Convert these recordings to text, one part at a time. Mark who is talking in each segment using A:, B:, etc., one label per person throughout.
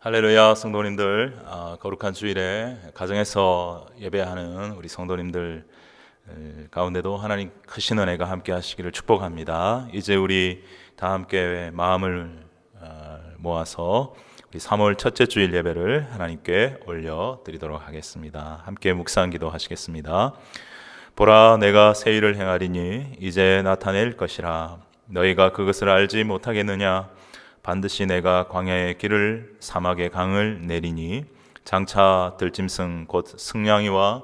A: 할렐루야. 성도님들, 거룩한 주일에 가정에서 예배하는 우리 성도님들 가운데도 하나님 크신 은혜가 함께 하시기를 축복합니다. 이제 우리 다 함께 마음을 모아서 우리 3월 첫째 주일 예배를 하나님께 올려드리도록 하겠습니다. 함께 묵상 기도하시겠습니다. 보라, 내가 새 일을 행하리니 이제 나타낼 것이라. 너희가 그것을 알지 못하겠느냐? 반드시 내가 광야의 길을 사막의 강을 내리니 장차 들짐승 곧 승냥이와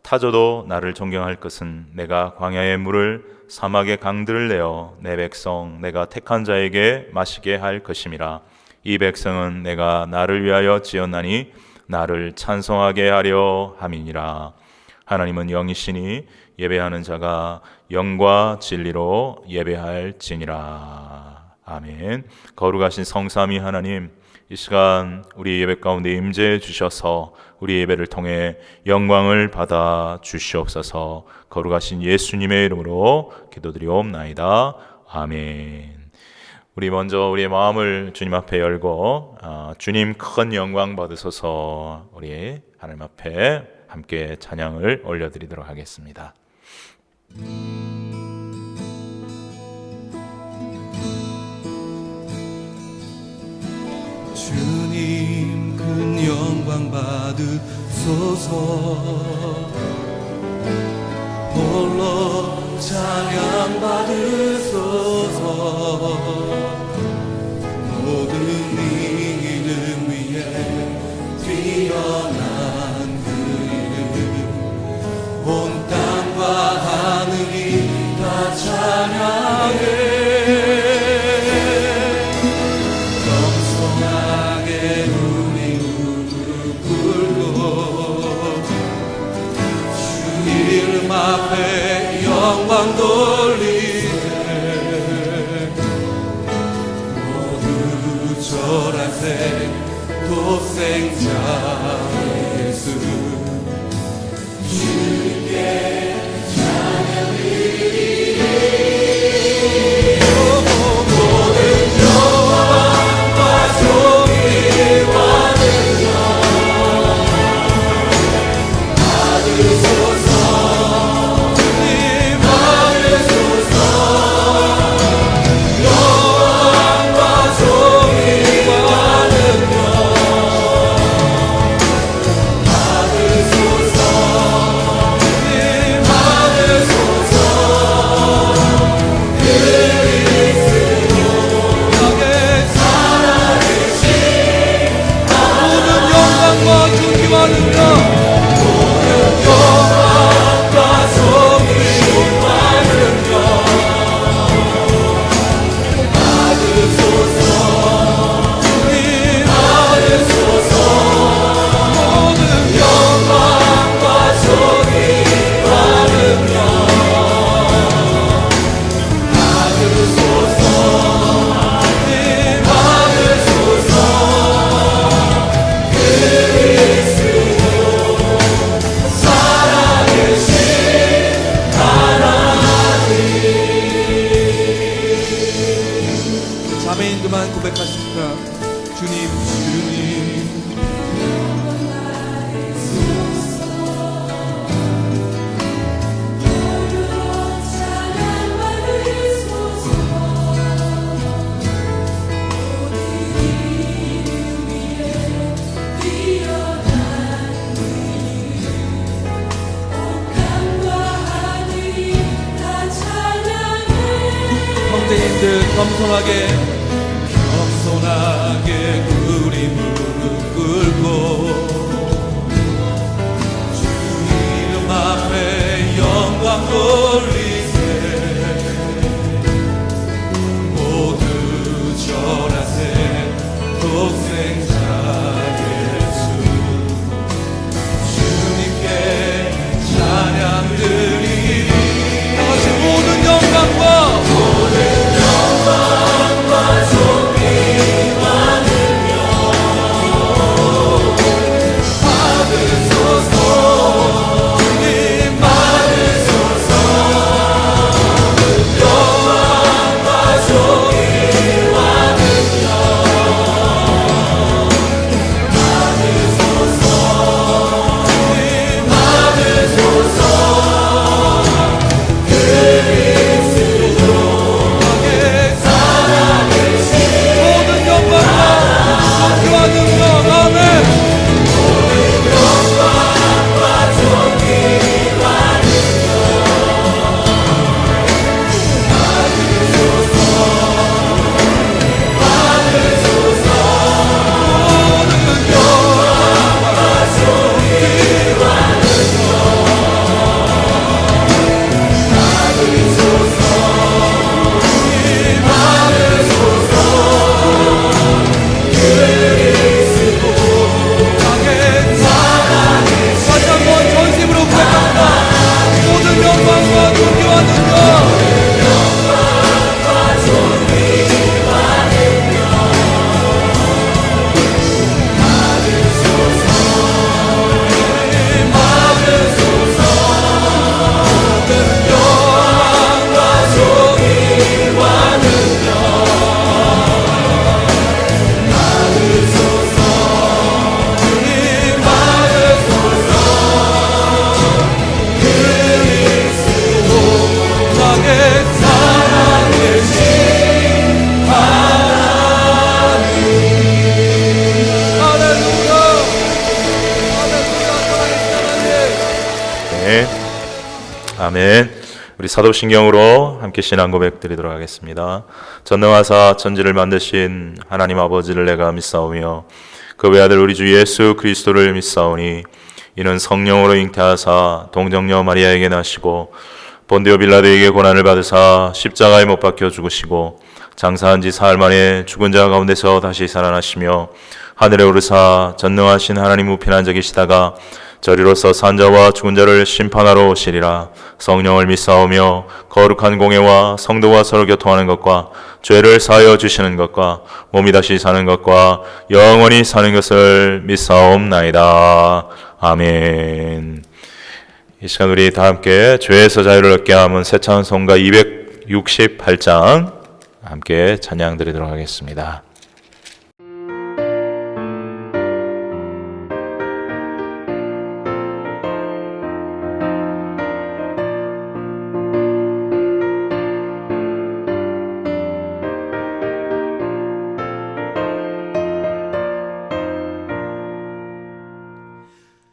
A: 타조도 나를 존경할 것은 내가 광야의 물을 사막의 강들을 내어 내 백성 내가 택한 자에게 마시게 할 것임이라. 이 백성은 내가 나를 위하여 지었나니 나를 찬송하게 하려 함이니라. 하나님은 영이시니 예배하는 자가 영과 진리로 예배할지니라. 아멘. 거룩하신 성삼위 하나님, 이 시간 우리 예배 가운데 임재해 주셔서 우리 예배를 통해 영광을 받아 주시옵소서. 거룩하신 예수님의 이름으로 기도드리옵나이다. 아멘. 우리 먼저 우리의 마음을 주님 앞에 열고 주님 큰 영광 받으소서. 우리 하나님 앞에 함께 찬양을 올려드리도록 하겠습니다.
B: 주님 큰 영광 받으소서. 홀로 찬양 받으소서. 모든 이름 위에 뛰어난 그 이름 온 땅과 하늘이 다 찬양해. 앞에 영광 돌리세. 모두 절하세. 독생자 예수 주님께 찬양드리리. 모든 영광과 존귀와 능력 받으소서. 겸손하게 우리 무릎 꿇고 주 이름 앞에 영광 돌리세. 모두 절하세. 독생자 예수 주님께 찬양 드리리. 다같이 모든 영광과
A: 아멘. 우리 사도신경으로 함께 신앙 고백 드리도록 하겠습니다. 전능하사 천지를 만드신 하나님 아버지를 내가 믿사오며 그 외아들 우리 주 예수 그리스도를 믿사오니 이는 성령으로 잉태하사 동정녀 마리아에게 나시고 본디오 빌라도에게 고난을 받으사 십자가에 못 박혀 죽으시고 장사한 지 사흘 만에 죽은 자 가운데서 다시 살아나시며 하늘에 오르사 전능하신 하나님 우편한 적이시다가 저리로서 산자와 죽은 자를 심판하러 오시리라. 성령을 믿사오며 거룩한 공예와 성도와 서로 교통하는 것과 죄를 사하여 주시는 것과 몸이 다시 사는 것과 영원히 사는 것을 믿사옵나이다. 아멘. 이 시간 우리 다 함께 죄에서 자유를 얻게 하면 새 찬송가 268장 함께 찬양 드리도록 하겠습니다.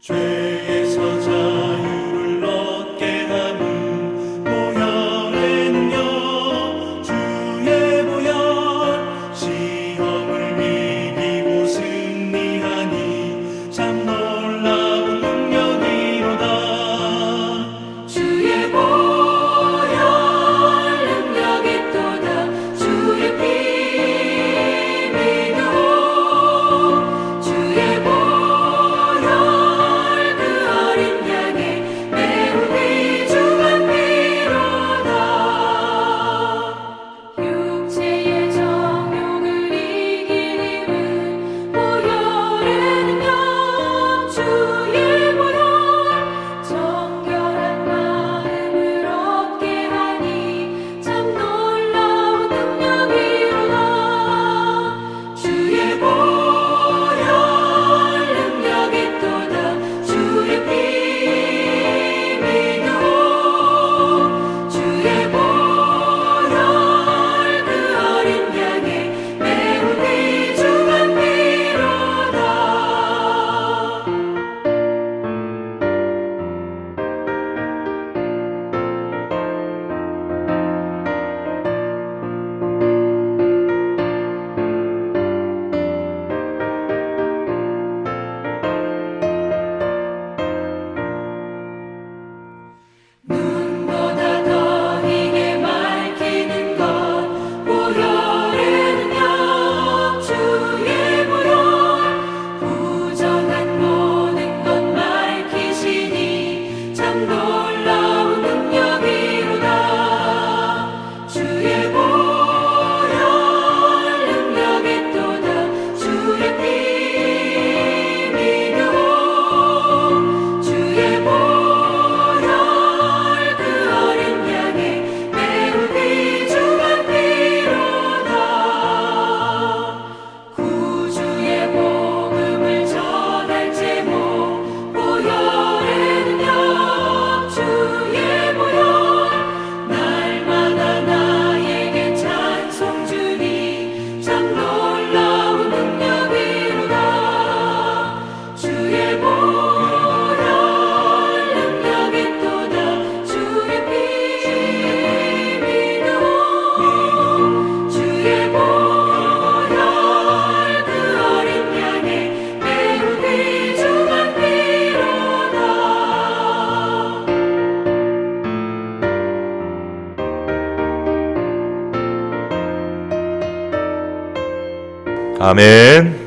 B: 죄에서 자유를 얻게 하는 보혈에는요 주의 보혈 시험을 이기고 승리하니 참 놀라운 능력이로다.
C: 주의 보혈 능력이 또다. 주의 피 믿어 주의 보혈 육체의 정욕을 이긴 힘은 보혈에는요 주의 보혈 정결한 마음을 얻게 하니 참 놀라운 능력이로다. 주의 보혈 능력이 또다. 주의 피 믿어 주의 보혈 눈보다 더 희게 밝히는 것 보혈에는요 주의 보혈 부정한 모든 것 밝히시니 참 놀라운 능력이로다. 주의 보혈 능력이 또다. 주의 피 믿어 주의 보혈 구주의 복음을 전할 제목 보혈에는요 주의 보혈 날마다 나에게 찬송 주니 참 놀라운 능력이로다. 주의 보혈 능력이 또다. 주의 피 믿어 주의 보혈
A: 아멘.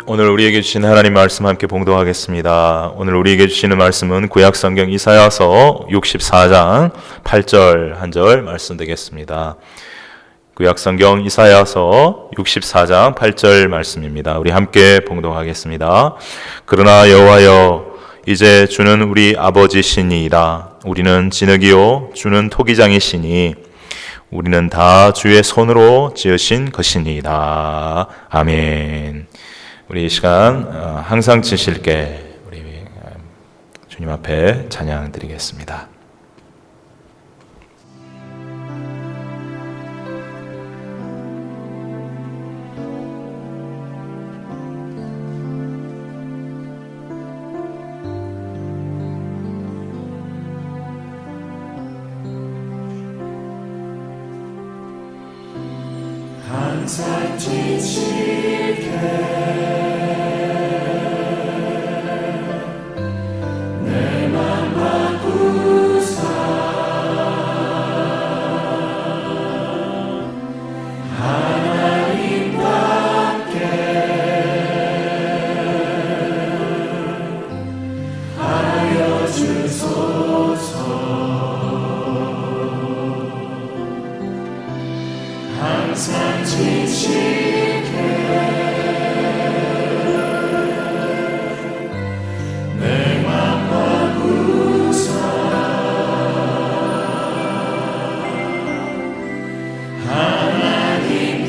A: 오늘 우리에게 주신 하나님 말씀 함께 봉독하겠습니다. 오늘 우리에게 주시는 말씀은 구약성경 이사야서 64장 8절 한 절 말씀 되겠습니다. 구약성경 이사야서 64장 8절 말씀입니다. 우리 함께 봉독하겠습니다. 그러나 여호와여 이제 주는 우리 아버지시니이다. 우리는 진흙이요 주는 토기장이시니 우리는 다 주의 손으로 지으신 것이니이다. 아멘. 우리 이 시간 항상 지실게 우리 주님 앞에 찬양 드리겠습니다.
C: 항상 지칠게 내 맘 바꾸사 하나님답게 하여 주소서. 항상 지칠게 내 맘 바꾸사 하나님답게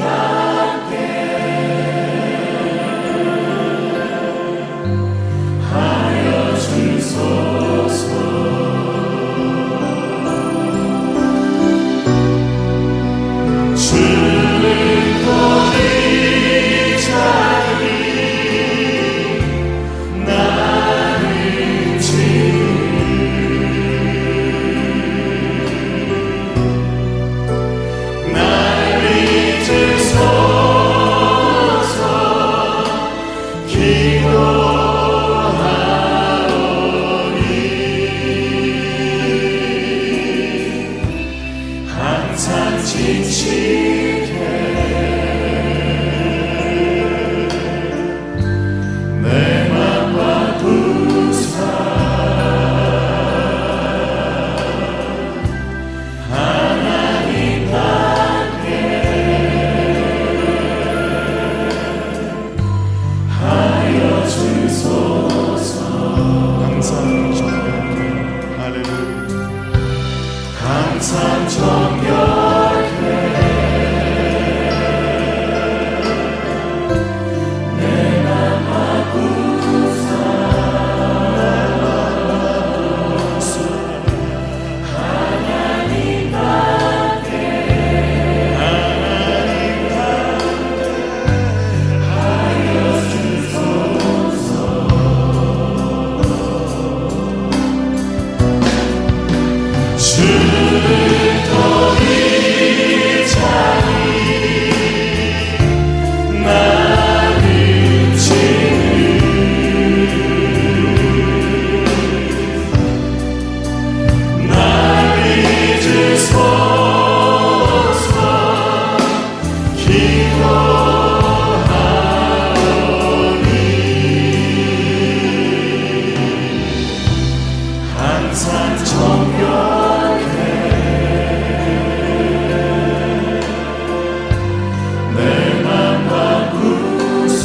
C: 하여 주소서. 항상 지칠게 내 맘 바꾸사 하나님답게 하여 주소서.
D: 항상 정결케 할렐루야.
C: 항상 정결케 내 맘 바꾸사 하나님답게 하여 주소서. 주토리 자리 나를 치는 나를 주소서. 기도하오니 항상 정결케 내 맘 바꾸사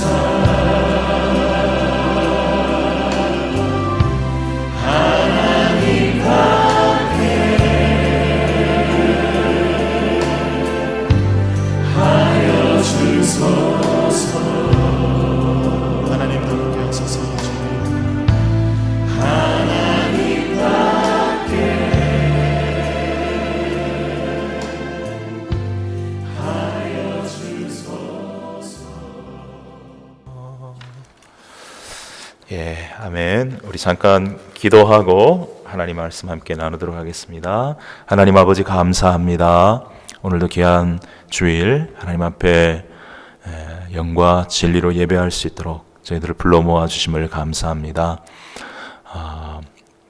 C: 하나님답게 하여 주소서.
D: 하나님답게 하소서. 주님
C: 하나님답게 하여 주소서.
A: 예, 아멘. 우리 잠깐 기도하고 하나님 말씀 함께 나누도록 하겠습니다. 하나님 아버지 감사합니다. 오늘도 귀한 주일 하나님 앞에 영과 진리로 예배할 수 있도록 저희들을 불러 모아 주심을 감사합니다.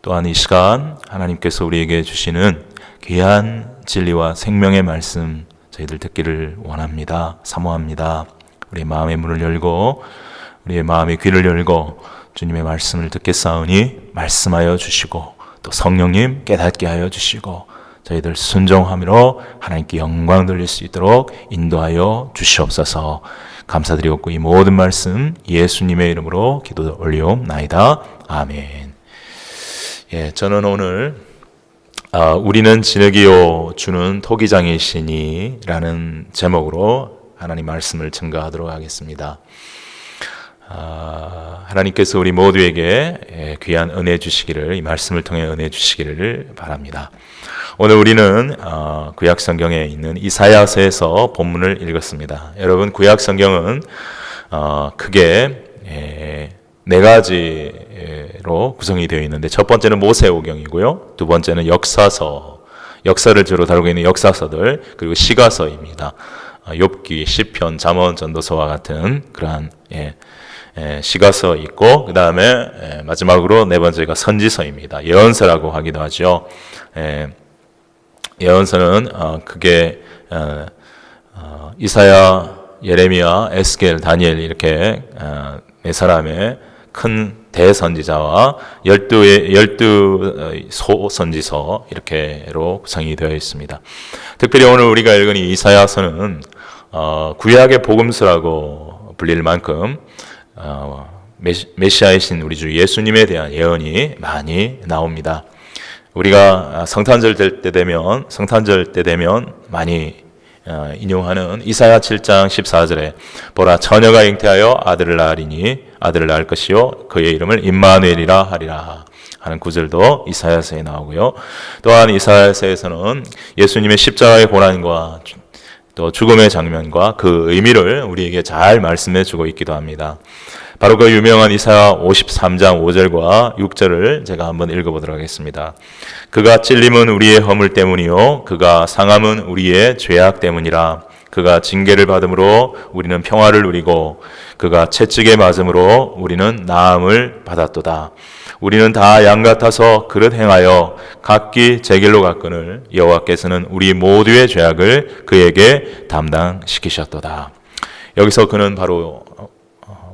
A: 또한 이 시간 하나님께서 우리에게 주시는 귀한 진리와 생명의 말씀 저희들 듣기를 원합니다. 사모합니다. 우리의 마음의 문을 열고 우리의 마음의 귀를 열고 주님의 말씀을 듣겠사오니 말씀하여 주시고 또 성령님 깨닫게 하여 주시고 저희들 순종함으로 하나님께 영광 돌릴 수 있도록 인도하여 주시옵소서. 감사드리옵고 이 모든 말씀 예수님의 이름으로 기도 올리옵나이다. 아멘. 예, 저는 오늘 우리는 진흙이요 주는 토기장이시니 라는 제목으로 하나님 말씀을 증거하도록 하겠습니다. 하나님께서 우리 모두에게 귀한 은혜 주시기를, 이 말씀을 통해 은혜 주시기를 바랍니다. 오늘 우리는 구약 성경에 있는 이사야서에서 본문을 읽었습니다. 여러분, 구약 성경은 크게 네 가지로 구성이 되어 있는데, 첫 번째는 모세오경이고요, 두 번째는 역사서, 역사를 주로 다루고 있는 역사서들, 그리고 시가서입니다. 욥기, 시편, 잠언, 전도서와 같은 그러한 시가서 있고, 그 다음에 마지막으로 네 번째가 선지서입니다. 예언서라고 하기도 하죠. 예언서는 그게 이사야, 예레미야, 에스겔, 다니엘 이렇게 네 사람의 큰 대선지자와 12 소선지서 이렇게로 구성이 되어 있습니다. 특별히 오늘 우리가 읽은 이 이사야서는 구약의 복음서라고 불릴 만큼 메시아이신 우리 주 예수님에 대한 예언이 많이 나옵니다. 우리가 성탄절 때 되면 많이 인용하는 이사야 7장 14절에 보라 처녀가 잉태하여 아들을 낳을 것이요 그의 이름을 임마누엘이라 하리라 하는 구절도 이사야서에 나오고요. 또한 이사야서에서는 예수님의 십자가의 고난과 또 죽음의 장면과 그 의미를 우리에게 잘 말씀해 주고 있기도 합니다. 바로 그 유명한 이사야 53장 5절과 6절을 제가 한번 읽어보도록 하겠습니다. 그가 찔림은 우리의 허물 때문이요 그가 상함은 우리의 죄악 때문이라. 그가 징계를 받음으로 우리는 평화를 누리고 그가 채찍에 맞음으로 우리는 나음을 받았도다. 우리는 다 양 같아서 그릇 행하여 각기 제 길로 갔거늘 여호와께서는 우리 모두의 죄악을 그에게 담당시키셨도다. 여기서 그는 바로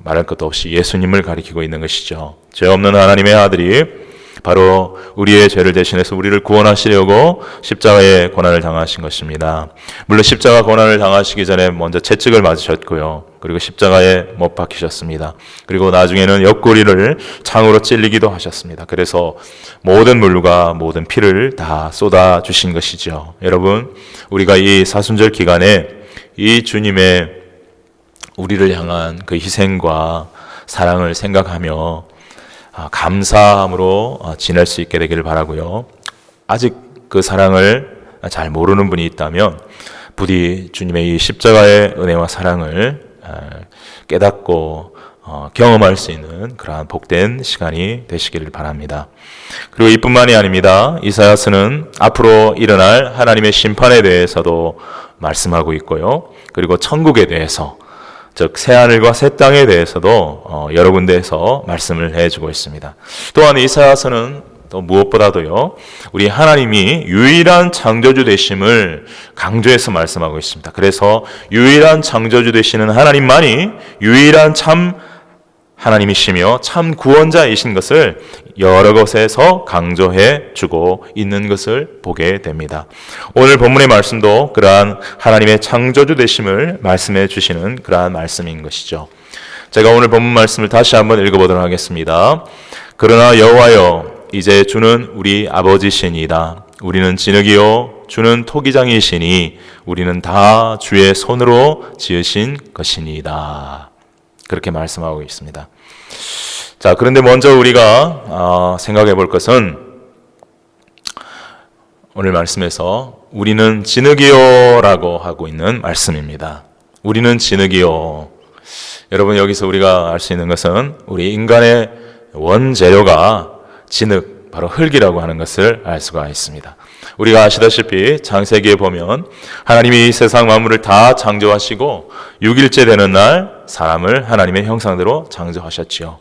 A: 말할 것도 없이 예수님을 가리키고 있는 것이죠. 죄 없는 하나님의 아들이 바로 우리의 죄를 대신해서 우리를 구원하시려고 십자가의 고난을 당하신 것입니다. 물론 십자가 고난을 당하시기 전에 먼저 채찍을 맞으셨고요. 그리고 십자가에 못 박히셨습니다. 그리고 나중에는 옆구리를 창으로 찔리기도 하셨습니다. 그래서 모든 물과 모든 피를 다 쏟아 주신 것이죠. 여러분, 우리가 이 사순절 기간에 이 주님의 우리를 향한 그 희생과 사랑을 생각하며 감사함으로 지낼 수 있게 되기를 바라고요. 아직 그 사랑을 잘 모르는 분이 있다면 부디 주님의 이 십자가의 은혜와 사랑을 깨닫고 경험할 수 있는 그러한 복된 시간이 되시기를 바랍니다. 그리고 이뿐만이 아닙니다. 이사야서는 앞으로 일어날 하나님의 심판에 대해서도 말씀하고 있고요. 그리고 천국에 대해서, 즉 새하늘과 새 땅에 대해서도 여러 군데에서 말씀을 해주고 있습니다. 또한 이사야서는 또 무엇보다도요, 우리 하나님이 유일한 창조주 되심을 강조해서 말씀하고 있습니다. 그래서 유일한 창조주 되시는 하나님만이 유일한 참 하나님이시며 참 구원자이신 것을 여러 곳에서 강조해 주고 있는 것을 보게 됩니다. 오늘 본문의 말씀도 그러한 하나님의 창조주 되심을 말씀해 주시는 그러한 말씀인 것이죠. 제가 오늘 본문 말씀을 다시 한번 읽어보도록 하겠습니다. 그러나 여호와여, 이제 주는 우리 아버지시니이다. 우리는 진흙이요 주는 토기장이시니 우리는 다 주의 손으로 지으신 것이니이다. 그렇게 말씀하고 있습니다. 자, 그런데 먼저 우리가 생각해 볼 것은 오늘 말씀에서 우리는 진흙이요라고 하고 있는 말씀입니다. 우리는 진흙이요. 여러분, 여기서 우리가 알 수 있는 것은 우리 인간의 원재료가 진흙, 바로 흙이라고 하는 것을 알 수가 있습니다. 우리가 아시다시피 창세기에 보면 하나님이 이 세상 만물을 다 창조하시고 6일째 되는 날 사람을 하나님의 형상대로 창조하셨지요.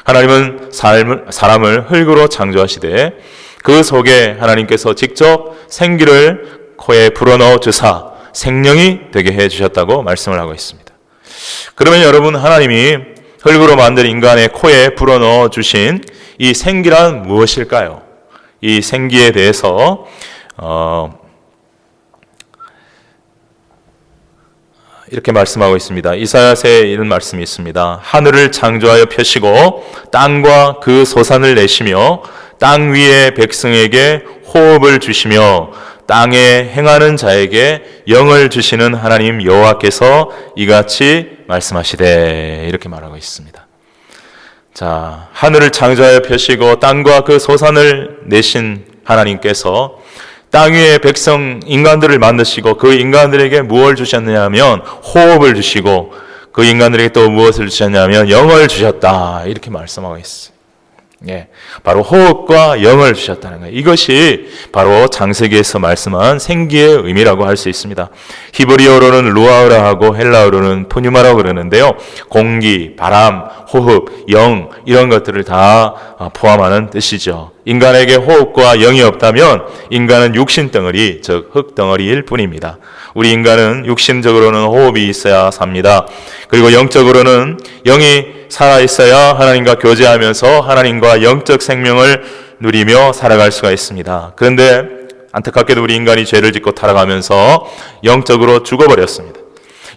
A: 하나님은 사람을 흙으로 창조하시되 그 속에 하나님께서 직접 생기를 코에 불어넣어 주사 생명이 되게 해주셨다고 말씀을 하고 있습니다. 그러면 여러분, 하나님이 흙으로 만든 인간의 코에 불어넣어 주신 이 생기란 무엇일까요? 이 생기에 대해서 이렇게 말씀하고 있습니다. 이사야서에 이런 말씀이 있습니다. 하늘을 창조하여 펴시고 땅과 그 소산을 내시며 땅 위의 백성에게 호흡을 주시며 땅에 행하는 자에게 영을 주시는 하나님 여호와께서 이같이 말씀하시되, 이렇게 말하고 있습니다. 자, 하늘을 창조하여 펴시고 땅과 그 소산을 내신 하나님께서 땅 위의 백성 인간들을 만드시고 그 인간들에게 무엇을 주셨느냐 하면 호흡을 주시고 그 인간들에게 또 무엇을 주셨냐면 영을 주셨다, 이렇게 말씀하고 있어요. 예, 바로 호흡과 영을 주셨다는 거예요. 이것이 바로 창세기에서 말씀한 생기의 의미라고 할 수 있습니다. 히브리어로는 루아우라 하고 헬라어로는 푸뉴마라고 그러는데요. 공기, 바람, 호흡, 영 이런 것들을 다 포함하는 뜻이죠. 인간에게 호흡과 영이 없다면 인간은 육신 덩어리, 즉 흙 덩어리일 뿐입니다. 우리 인간은 육신적으로는 호흡이 있어야 삽니다. 그리고 영적으로는 영이 살아있어야 하나님과 교제하면서 하나님과 영적 생명을 누리며 살아갈 수가 있습니다. 그런데 안타깝게도 우리 인간이 죄를 짓고 타락하면서 영적으로 죽어버렸습니다.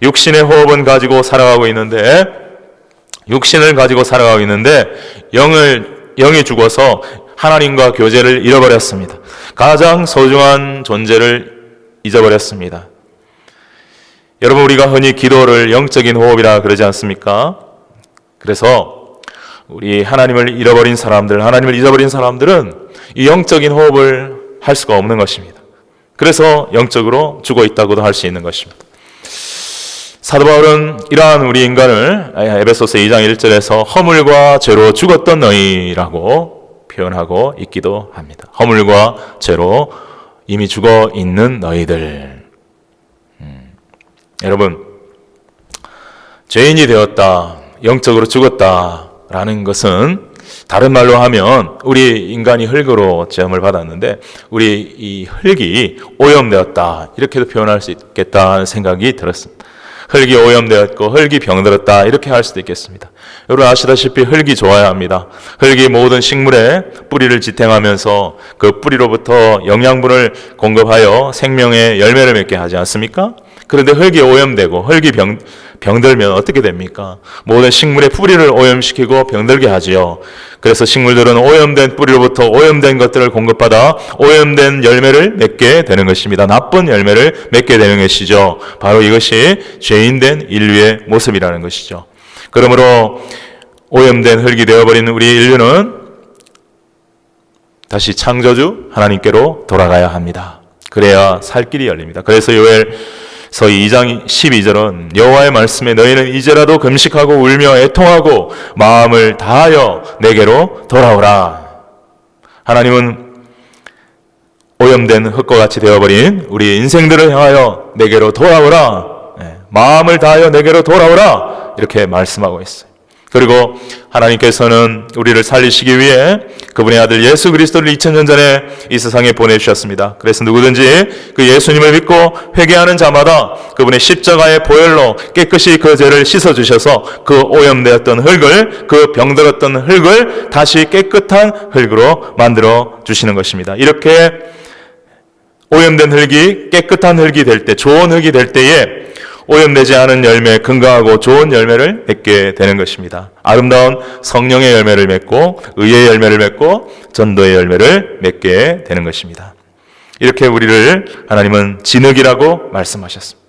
A: 육신의 호흡은 가지고 살아가고 있는데 육신을 가지고 살아가고 있는데 영이 죽어서 하나님과 교제를 잃어버렸습니다. 가장 소중한 존재를 잊어버렸습니다. 여러분, 우리가 흔히 기도를 영적인 호흡이라 그러지 않습니까? 그래서 우리 하나님을 잃어버린 사람들, 하나님을 잊어버린 사람들은 이 영적인 호흡을 할 수가 없는 것입니다. 그래서 영적으로 죽어 있다고도 할 수 있는 것입니다. 사도 바울은 이러한 우리 인간을 에베소서 2장 1절에서 허물과 죄로 죽었던 너희라고 표현하고 있기도 합니다. 허물과 죄로 이미 죽어 있는 너희들. 여러분, 죄인이 되었다, 영적으로 죽었다라는 것은 다른 말로 하면 우리 인간이 흙으로 죄함을 받았는데 우리 이 흙이 오염되었다 이렇게도 표현할 수 있겠다는 생각이 들었습니다. 흙이 오염되었고 흙이 병들었다 이렇게 할 수도 있겠습니다. 여러분 아시다시피 흙이 좋아야 합니다. 흙이 모든 식물에 뿌리를 지탱하면서 그 뿌리로부터 영양분을 공급하여 생명의 열매를 맺게 하지 않습니까? 그런데 흙이 오염되고 흙이 병들면 어떻게 됩니까? 모든 식물의 뿌리를 오염시키고 병들게 하지요. 그래서 식물들은 오염된 뿌리로부터 오염된 것들을 공급받아 오염된 열매를 맺게 되는 것입니다. 나쁜 열매를 맺게 되는 것이죠. 바로 이것이 죄인된 인류의 모습이라는 것이죠. 그러므로 오염된 흙이 되어버린 우리 인류는 다시 창조주 하나님께로 돌아가야 합니다. 그래야 살 길이 열립니다. 그래서 요엘서 2장 12절은 여호와의 말씀에 너희는 이제라도 금식하고 울며 애통하고 마음을 다하여 내게로 돌아오라. 하나님은 오염된 흙과 같이 되어버린 우리 인생들을 향하여 내게로 돌아오라. 마음을 다하여 내게로 돌아오라. 이렇게 말씀하고 있어요. 그리고 하나님께서는 우리를 살리시기 위해 그분의 아들 예수 그리스도를 2000년 전에 이 세상에 보내주셨습니다. 그래서 누구든지 그 예수님을 믿고 회개하는 자마다 그분의 십자가의 보혈로 깨끗이 그 죄를 씻어주셔서 그 오염되었던 흙을, 그 병들었던 흙을 다시 깨끗한 흙으로 만들어 주시는 것입니다. 이렇게 오염된 흙이 깨끗한 흙이 될 때, 좋은 흙이 될 때에 오염되지 않은 열매, 건강하고 좋은 열매를 맺게 되는 것입니다. 아름다운 성령의 열매를 맺고 의의 열매를 맺고 전도의 열매를 맺게 되는 것입니다. 이렇게 우리를 하나님은 진흙이라고 말씀하셨습니다.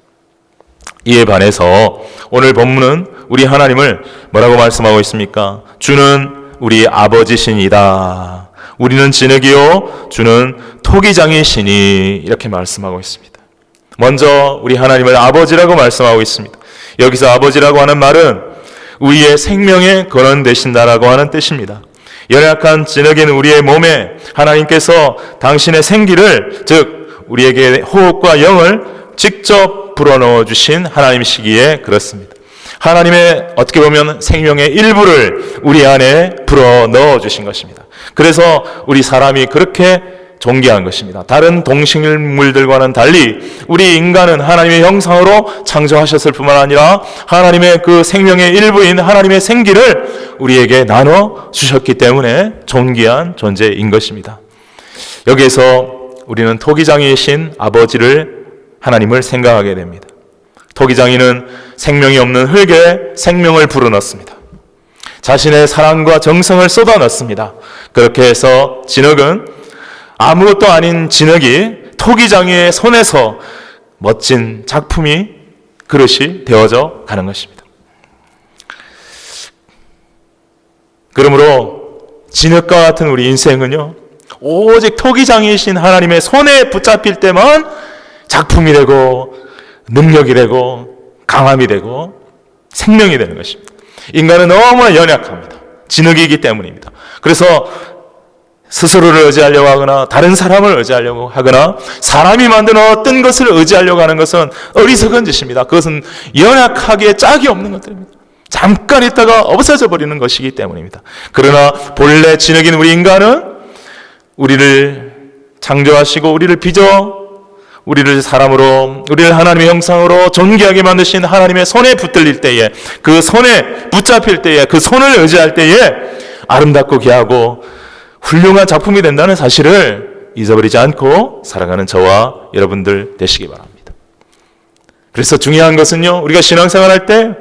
A: 이에 반해서 오늘 본문은 우리 하나님을 뭐라고 말씀하고 있습니까? 주는 우리 아버지시니다. 우리는 진흙이요 주는 토기장이시니 이렇게 말씀하고 있습니다. 먼저 우리 하나님을 아버지라고 말씀하고 있습니다. 여기서 아버지라고 하는 말은 우리의 생명의 근원 되신다라고 하는 뜻입니다. 연약한 진흙인 우리의 몸에 하나님께서 당신의 생기를, 즉 우리에게 호흡과 영을 직접 불어넣어 주신 하나님이시기에 그렇습니다. 하나님의 어떻게 보면 생명의 일부를 우리 안에 불어넣어 주신 것입니다. 그래서 우리 사람이 그렇게 존귀한 것입니다. 다른 동식물들과는 달리 우리 인간은 하나님의 형상으로 창조하셨을 뿐만 아니라 하나님의 그 생명의 일부인 하나님의 생기를 우리에게 나눠 주셨기 때문에 존귀한 존재인 것입니다. 여기에서 우리는 토기장이신 아버지를, 하나님을 생각하게 됩니다. 토기장이는 생명이 없는 흙에 생명을 불어넣습니다. 자신의 사랑과 정성을 쏟아넣습니다. 그렇게 해서 진흙은 아무것도 아닌 진흙이 토기장이의 손에서 멋진 작품이, 그릇이 되어져 가는 것입니다. 그러므로 진흙과 같은 우리 인생은요, 오직 토기장이신 하나님의 손에 붙잡힐 때만 작품이 되고 능력이 되고 강함이 되고 생명이 되는 것입니다. 인간은 너무나 연약합니다. 진흙이기 때문입니다. 그래서 스스로를 의지하려고 하거나 다른 사람을 의지하려고 하거나 사람이 만든 어떤 것을 의지하려고 하는 것은 어리석은 짓입니다. 그것은 연약하기에 짝이 없는 것들입니다. 잠깐 있다가 없어져 버리는 것이기 때문입니다. 그러나 본래 진흙인 우리 인간은 우리를 창조하시고 우리를 빚어 우리를 사람으로, 우리를 하나님의 형상으로 존귀하게 만드신 하나님의 손에 붙들릴 때에, 그 손에 붙잡힐 때에, 그 손을 의지할 때에 아름답고 귀하고 훌륭한 작품이 된다는 사실을 잊어버리지 않고 살아가는 저와 여러분들 되시기 바랍니다. 그래서 중요한 것은요, 우리가 신앙생활할 때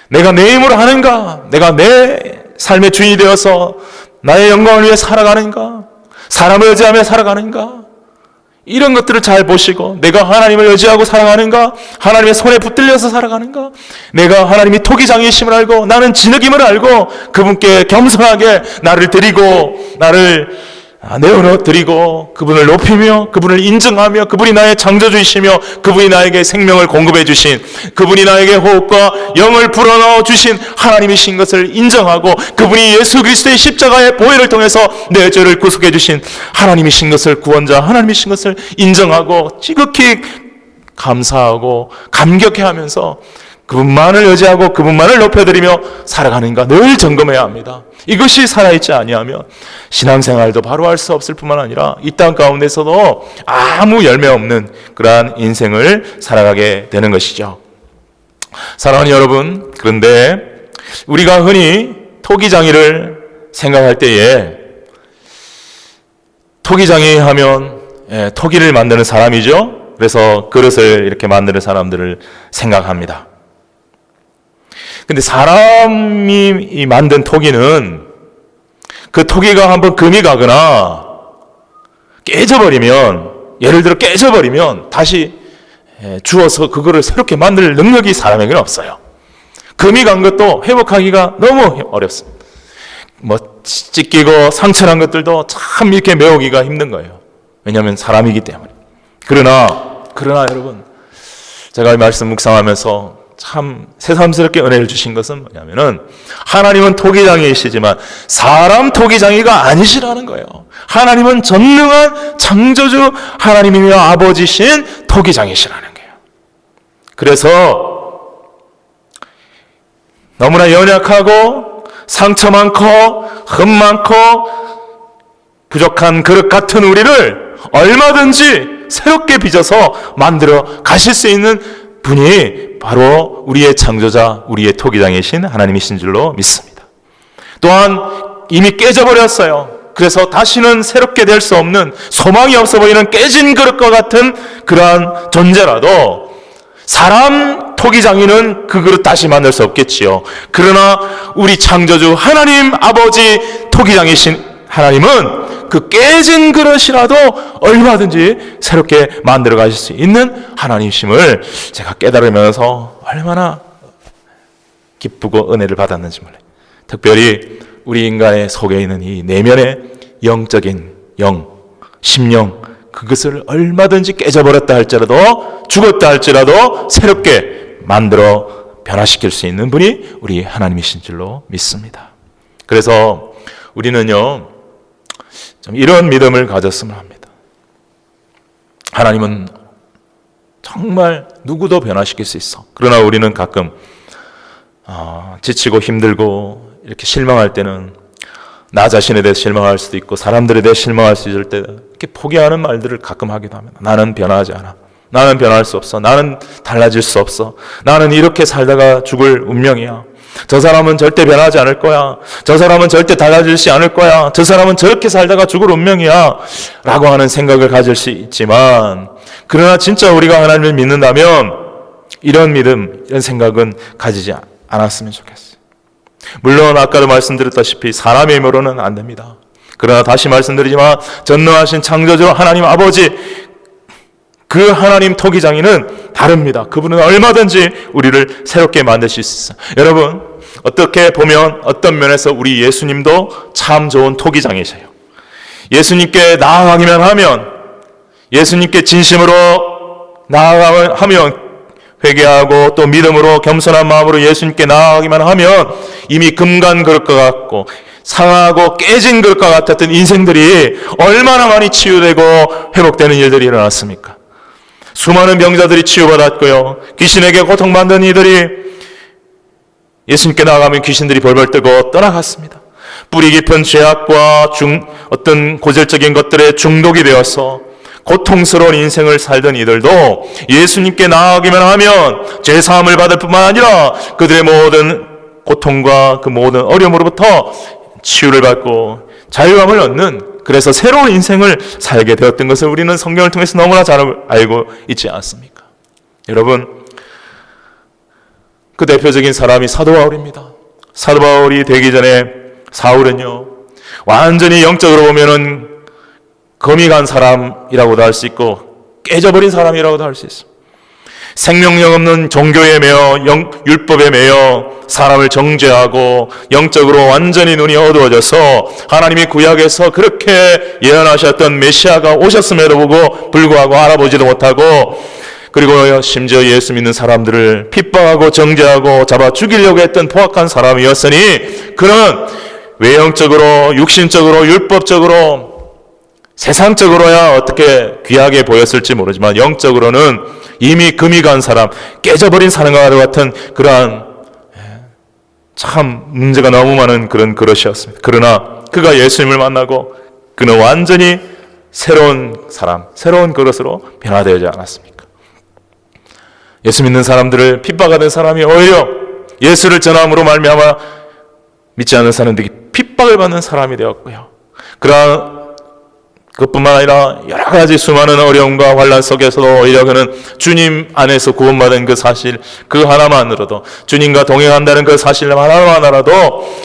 A: 내가 내 힘으로 하는가, 내가 내 삶의 주인이 되어서 나의 영광을 위해 살아가는가, 사람을 의지하며 살아가는가, 이런 것들을 잘 보시고, 내가 하나님을 의지하고 살아가는가, 하나님의 손에 붙들려서 살아가는가, 내가 하나님이 토기장이심을 알고 나는 진흙임을 알고 그분께 겸손하게 나를 드리고 나를 내어놓 드리고 그분을 높이며 그분을 인정하며 그분이 나의 창조주이시며 그분이 나에게 생명을 공급해 주신, 그분이 나에게 호흡과 영을 불어넣어 주신 하나님이신 것을 인정하고 그분이 예수 그리스도의 십자가의 보혈을 통해서 내 죄를 구속해 주신 하나님이신 것을, 구원자 하나님이신 것을 인정하고 지극히 감사하고 감격해하면서 그분만을 의지하고 그분만을 높여드리며 살아가는가 늘 점검해야 합니다. 이것이 살아있지 아니하면 신앙생활도 바로 할 수 없을 뿐만 아니라 이 땅 가운데서도 아무 열매 없는 그러한 인생을 살아가게 되는 것이죠. 사랑하는 여러분, 그런데 우리가 흔히 토기장이를 생각할 때에 토기장이 하면 토기를 만드는 사람이죠. 그래서 그릇을 이렇게 만드는 사람들을 생각합니다. 근데 사람이 만든 토기는 그 토기가 한번 금이 가거나 깨져버리면, 예를 들어 깨져버리면 다시 주워서 그거를 새롭게 만들 능력이 사람에게는 없어요. 금이 간 것도 회복하기가 너무 어렵습니다. 뭐 찢기고 상처난 것들도 참 이렇게 메우기가 힘든 거예요. 왜냐하면 사람이기 때문에. 그러나 여러분, 제가 이 말씀 묵상하면서 참 새삼스럽게 은혜를 주신 것은 뭐냐면은 하나님은 토기장이시지만 사람 토기장이가 아니시라는 거예요. 하나님은 전능한 창조주 하나님이며 아버지신 토기장이시라는 거예요. 그래서 너무나 연약하고 상처 많고 흠 많고 부족한 그릇 같은 우리를 얼마든지 새롭게 빚어서 만들어 가실 수 있는 분이 바로 우리의 창조자, 우리의 토기장이신 하나님이신 줄로 믿습니다. 또한 이미 깨져버렸어요. 그래서 다시는 새롭게 될 수 없는, 소망이 없어 보이는 깨진 그릇과 같은 그러한 존재라도 사람 토기장이는 그 그릇 다시 만들 수 없겠지요. 그러나 우리 창조주 하나님 아버지 토기장이신 하나님은 그 깨진 그릇이라도 얼마든지 새롭게 만들어 가실 수 있는 하나님이심을 제가 깨달으면서 얼마나 기쁘고 은혜를 받았는지 몰라요. 특별히 우리 인간의 속에 있는 이 내면의 영적인 영, 심령, 그것을 얼마든지 깨져버렸다 할지라도, 죽었다 할지라도 새롭게 만들어 변화시킬 수 있는 분이 우리 하나님이신 줄로 믿습니다. 그래서 우리는요, 좀 이런 믿음을 가졌으면 합니다. 하나님은 정말 누구도 변화시킬 수 있어. 그러나 우리는 가끔 지치고 힘들고 이렇게 실망할 때는 나 자신에 대해 실망할 수도 있고 사람들에 대해 실망할 수 있을 때 이렇게 포기하는 말들을 가끔 하기도 합니다. 나는 변화하지 않아. 나는 변할 수 없어. 나는 달라질 수 없어. 나는 이렇게 살다가 죽을 운명이야. 저 사람은 절대 변하지 않을 거야. 저 사람은 절대 달라지지 않을 거야. 저 사람은 저렇게 살다가 죽을 운명이야 라고 하는 생각을 가질 수 있지만, 그러나 진짜 우리가 하나님을 믿는다면 이런 믿음, 이런 생각은 가지지 않았으면 좋겠어요. 물론 아까도 말씀드렸다시피 사람의 힘으로는 안 됩니다. 그러나 다시 말씀드리지만 전능하신 창조주 하나님 아버지, 그 하나님 토기장이는 다릅니다. 그분은 얼마든지 우리를 새롭게 만드실 수 있어요. 여러분, 어떻게 보면 어떤 면에서 우리 예수님도 참 좋은 토기장이세요. 예수님께 나아가기만 하면, 예수님께 진심으로 나아가면 회개하고 또 믿음으로 겸손한 마음으로 예수님께 나아가기만 하면 이미 금간 그릇과 같고 상하고 깨진 그릇과 같았던 인생들이 얼마나 많이 치유되고 회복되는 일들이 일어났습니까? 수많은 병자들이 치유받았고요. 귀신에게 고통받는 이들이 예수님께 나아가면 귀신들이 벌벌 뜨고 떠나갔습니다. 뿌리 깊은 죄악과 어떤 고질적인 것들에 중독이 되어서 고통스러운 인생을 살던 이들도 예수님께 나아가기만 하면 죄사함을 받을 뿐만 아니라 그들의 모든 고통과 그 모든 어려움으로부터 치유를 받고 자유함을 얻는, 그래서 새로운 인생을 살게 되었던 것을 우리는 성경을 통해서 너무나 잘 알고 있지 않습니까? 여러분, 그 대표적인 사람이 사도 바울입니다. 사도 바울이 되기 전에 사울은요, 완전히 영적으로 보면은 검이 간 사람이라고도 할 수 있고 깨져버린 사람이라고도 할 수 있습니다. 생명력 없는 종교에 매여 율법에 매여 사람을 정죄하고 영적으로 완전히 눈이 어두워져서 하나님이 구약에서 그렇게 예언하셨던 메시아가 오셨음에도 불구하고 알아보지도 못하고, 그리고 심지어 예수 믿는 사람들을 핍박하고 정죄하고 잡아 죽이려고 했던 포악한 사람이었으니 그는 외형적으로 육신적으로 율법적으로 세상적으로야 어떻게 귀하게 보였을지 모르지만 영적으로는 이미 금이 간 사람, 깨져버린 사람과 같은 그러한 참 문제가 너무 많은 그런 그릇이었습니다. 그러나 그가 예수님을 만나고 그는 완전히 새로운 사람, 새로운 그릇으로 변화되지 않았습니까? 예수 믿는 사람들을 핍박하던 사람이 오히려 예수를 전함으로 말미암아 믿지 않는 사람들이 핍박을 받는 사람이 되었고요. 그러한 그뿐만 아니라 여러 가지 수많은 어려움과 환난 속에서도 오히려 그는 주님 안에서 구원받은 그 사실 그 하나만으로도, 주님과 동행한다는 그 사실 하나만으로도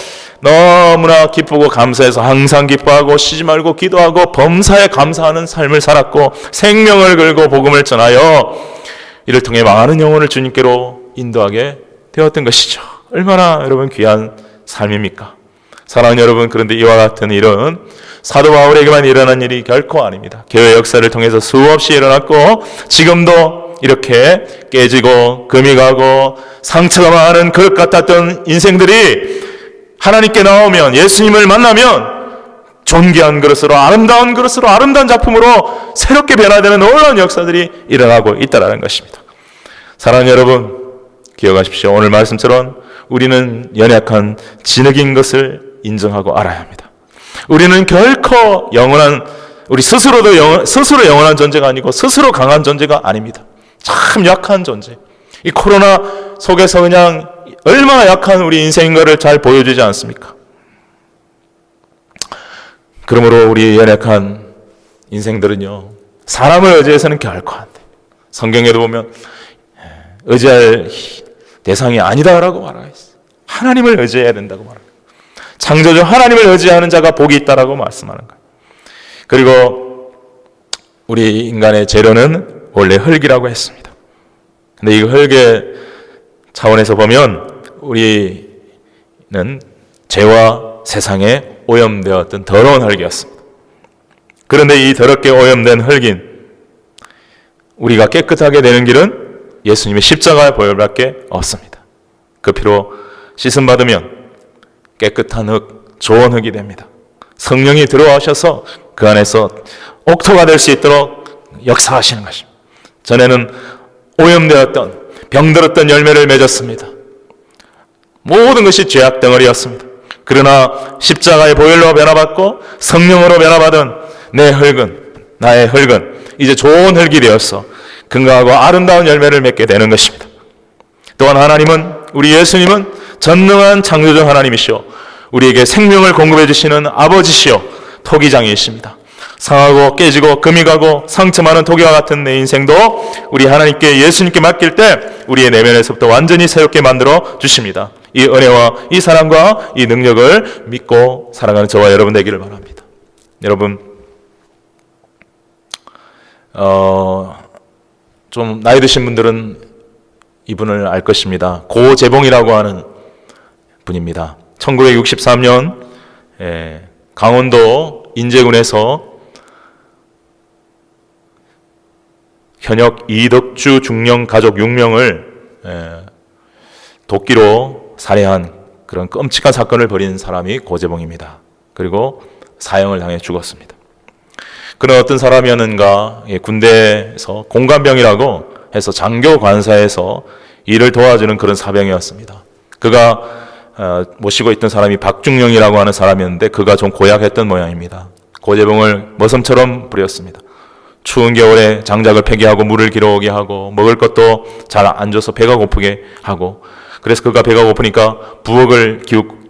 A: 너무나 기쁘고 감사해서 항상 기뻐하고 쉬지 말고 기도하고 범사에 감사하는 삶을 살았고 생명을 걸고 복음을 전하여 이를 통해 많은 영혼을 주님께로 인도하게 되었던 것이죠. 얼마나 여러분 귀한 삶입니까? 사랑하는 여러분, 그런데 이와 같은 일은 사도 바울에게만 일어난 일이 결코 아닙니다. 교회 역사를 통해서 수없이 일어났고 지금도 이렇게 깨지고 금이 가고 상처가 많은 그릇 같았던 인생들이 하나님께 나오면, 예수님을 만나면 존귀한 그릇으로, 아름다운 그릇으로, 아름다운 작품으로 새롭게 변화되는 놀라운 역사들이 일어나고 있다는 것입니다. 사랑하는 여러분, 기억하십시오. 오늘 말씀처럼 우리는 연약한 진흙인 것을 인정하고 알아야 합니다. 우리는 결코 영원한, 우리 스스로 영원한 존재가 아니고 스스로 강한 존재가 아닙니다. 참 약한 존재. 이 코로나 속에서 그냥 얼마나 약한 우리 인생인 것을 잘 보여주지 않습니까? 그러므로 우리 연약한 인생들은요, 사람을 의지해서는 결코 안 돼. 성경에도 보면 의지할 대상이 아니다라고 말하고 있어요. 하나님을 의지해야 된다고 말합니다. 창조주 하나님을 의지하는 자가 복이 있다라고 말씀하는 거예요. 그리고 우리 인간의 재료는 원래 흙이라고 했습니다. 근데 이 흙의 차원에서 보면 우리는 죄와 세상에 오염되었던 더러운 흙이었습니다. 그런데 이 더럽게 오염된 흙인 우리가 깨끗하게 되는 길은 예수님의 십자가의 보혈밖에 없습니다. 그 피로 씻음 받으면 깨끗한 흙, 좋은 흙이 됩니다. 성령이 들어와셔서 그 안에서 옥토가 될 수 있도록 역사하시는 것입니다. 전에는 오염되었던, 병들었던 열매를 맺었습니다. 모든 것이 죄악 덩어리였습니다. 그러나 십자가의 보혈로 변화받고 성령으로 변화받은 내 흙은, 나의 흙은 이제 좋은 흙이 되어서 건강하고 아름다운 열매를 맺게 되는 것입니다. 또한 하나님은, 우리 예수님은 전능한 창조주 하나님이시오, 우리에게 생명을 공급해 주시는 아버지시오, 토기장이십니다. 상하고 깨지고 금이 가고 상처 많은 토기와 같은 내 인생도 우리 하나님께, 예수님께 맡길 때 우리의 내면에서부터 완전히 새롭게 만들어 주십니다. 이 은혜와 이 사랑과 이 능력을 믿고 살아가는 저와 여러분 되기를 바랍니다. 여러분, 좀 나이 드신 분들은 이분을 알 것입니다. 고재봉이라고 하는 분입니다. 1963년 강원도 인제군에서 현역 이덕주 중령 가족 6명을 도끼로 살해한 그런 끔찍한 사건을 벌인 사람이 고재봉입니다. 그리고 사형을 당해 죽었습니다. 그는 어떤 사람이었는가? 군대에서 공관병이라고 해서 장교 관사에서 일을 도와주는 그런 사병이었습니다. 그가 모시고 있던 사람이 박중령이라고 하는 사람이었는데 그가 좀 고약했던 모양입니다. 고재봉을 머슴처럼 부렸습니다. 추운 겨울에 장작을 패게 하고 물을 길어오게 하고 먹을 것도 잘 안 줘서 배가 고프게 하고, 그래서 그가 배가 고프니까 부엌을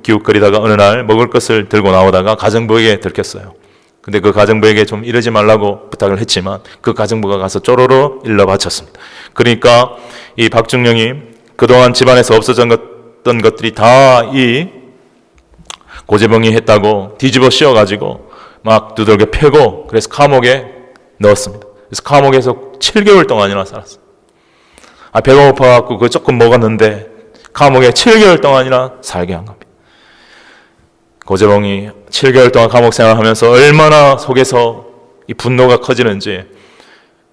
A: 기웃거리다가 어느 날 먹을 것을 들고 나오다가 가정부에게 들켰어요. 근데 그 가정부에게 좀 이러지 말라고 부탁을 했지만 그 가정부가 가서 쪼로로 일러 바쳤습니다. 그러니까 이 박중령이 그동안 집안에서 없어졌던 것들이 다 이 고재봉이 했다고 뒤집어 씌워가지고 막 두들겨 패고, 그래서 감옥에 넣었습니다. 그래서 감옥에서 7개월 동안이나 살았어요. 배가 고파갖고 그거 조금 먹었는데 감옥에 7개월 동안이나 살게 한 겁니다. 고재봉이 7개월 동안 감옥 생활하면서 얼마나 속에서 이 분노가 커지는지,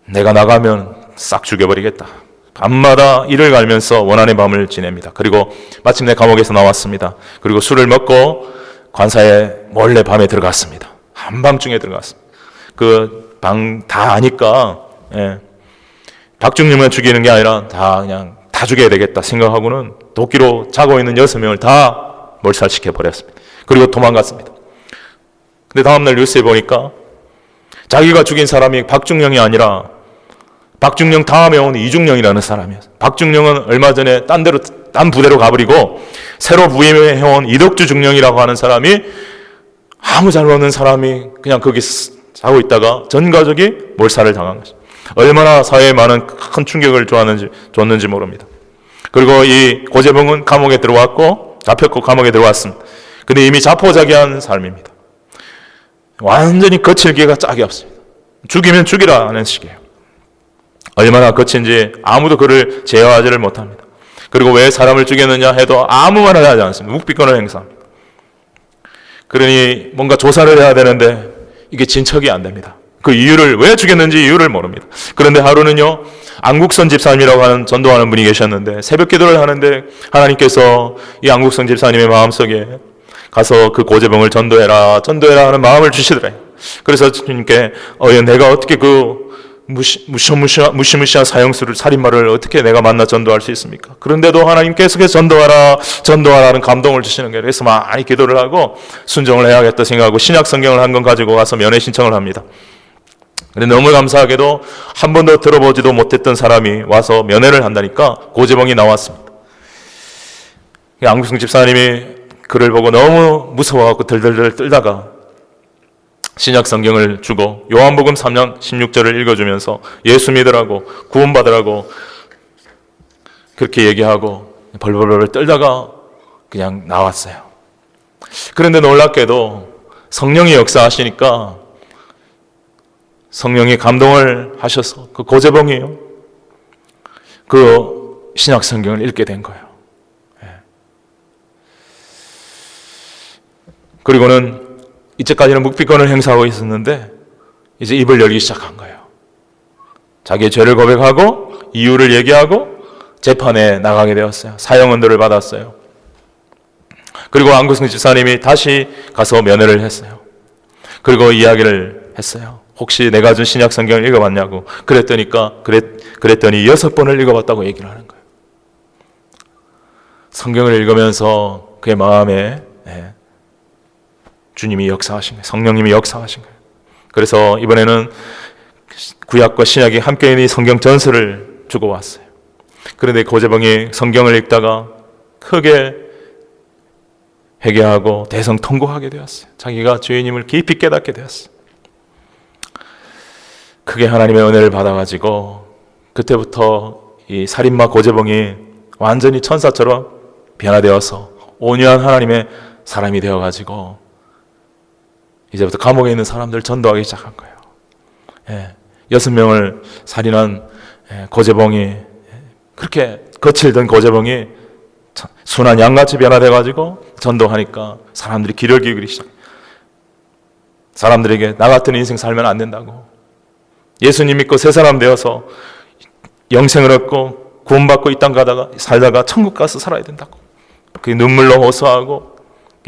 A: 내가 나가면 싹 죽여버리겠다. 밤마다 이를 갈면서 원한의 밤을 지냅니다. 그리고 마침내 감옥에서 나왔습니다. 그리고 술을 먹고 관사에 몰래 밤에 들어갔습니다. 한밤중에 들어갔습니다. 그 방 다 아니까 박중령만 죽이는 게 아니라 그냥 다 죽여야 되겠다 생각하고는 도끼로 자고 있는 6명을 다 몰살시켜 버렸습니다. 그리고 도망갔습니다. 근데 다음날 뉴스에 보니까 자기가 죽인 사람이 박중령이 아니라 박중령 다음에 온 이중령이라는 사람이었어요. 박중령은 얼마 전에 딴 부대로 가버리고 새로 부임해온 이덕주 중령이라고 하는 사람이 아무 잘못 없는 사람이 그냥 거기 자고 있다가 전 가족이 몰살을 당한 것입니다. 얼마나 사회에 많은 큰 충격을 줬는지 모릅니다. 그리고 이 고재봉은 감옥에 들어왔고 잡혔고 감옥에 들어왔습니다. 근데 이미 자포자기한 삶입니다. 완전히 거칠 기가 짝이 없습니다. 죽이면 죽이라 하는 식이에요. 얼마나 거친지 아무도 그를 제어하지를 못합니다. 그리고 왜 사람을 죽였느냐 해도 아무 말을 하지 않습니다. 묵비권을 행사합니다. 그러니 뭔가 조사를 해야 되는데 이게 진척이 안 됩니다. 그 이유를, 왜 죽였는지 이유를 모릅니다. 그런데 하루는요, 안국선 집사님이라고 하는 전도하는 분이 계셨는데 새벽 기도를 하는데 하나님께서 이 안국선 집사님의 마음속에 가서 그 고재봉을 전도해라 하는 마음을 주시더래요. 그래서 주님께 내가 어떻게 그 무시무시한 사형수를, 살인마를 어떻게 내가 만나 전도할 수 있습니까? 그런데도 하나님께서 전도하라는 감동을 주시는 거예요. 그래서 많이 기도를 하고 순종을 해야겠다 생각하고 신약 성경을 한 권 가지고 가서 면회 신청을 합니다. 근데 너무 감사하게도 한 번도 들어보지도 못했던 사람이 와서 면회를 한다니까 고재봉이 나왔습니다. 안국성 집사님이 그를 보고 너무 무서워하고 들들들 떨다가 신약 성경을 주고 요한복음 3장 16절을 읽어주면서 예수 믿으라고 구원받으라고 그렇게 얘기하고 벌벌벌 떨다가 그냥 나왔어요. 그런데 놀랍게도 성령이 역사하시니까 성령이 감동을 하셔서 그 고재봉이요, 그 신약 성경을 읽게 된 거예요. 그리고는 이때까지는 묵비권을 행사하고 있었는데 이제 입을 열기 시작한 거예요. 자기의 죄를 고백하고 이유를 얘기하고 재판에 나가게 되었어요. 사형언도를 받았어요. 그리고 안국성 집사님이 다시 가서 면회를 했어요. 그리고 이야기를 했어요. 혹시 내가 준 신약 성경을 읽어봤냐고. 그랬더니 6번을 읽어봤다고 얘기를 하는 거예요. 성경을 읽으면서 그의 마음에 주님이 역사하신 거예요. 성령님이 역사하신 거예요. 그래서 이번에는 구약과 신약이 함께 있는 성경 전서를 주고 왔어요. 그런데 고재봉이 성경을 읽다가 크게 회개하고 대성통곡하게 되었어요. 자기가 죄인임을 깊이 깨닫게 되었어요. 크게 하나님의 은혜를 받아가지고 그때부터 이 살인마 고재봉이 완전히 천사처럼 변화되어서 온유한 하나님의 사람이 되어가지고 이제부터 감옥에 있는 사람들 전도하기 시작한 거예요. 6명을 살인한 고재봉이, 그렇게 거칠던 고재봉이 순한 양같이 변화돼가지고 전도하니까 사람들이 귀를 기울이기 시작해요. 사람들에게 나 같은 인생 살면 안 된다고, 예수님 믿고 새 사람 되어서 영생을 얻고 구원받고 이 땅 가다가 살다가 천국 가서 살아야 된다고 그 눈물로 호소하고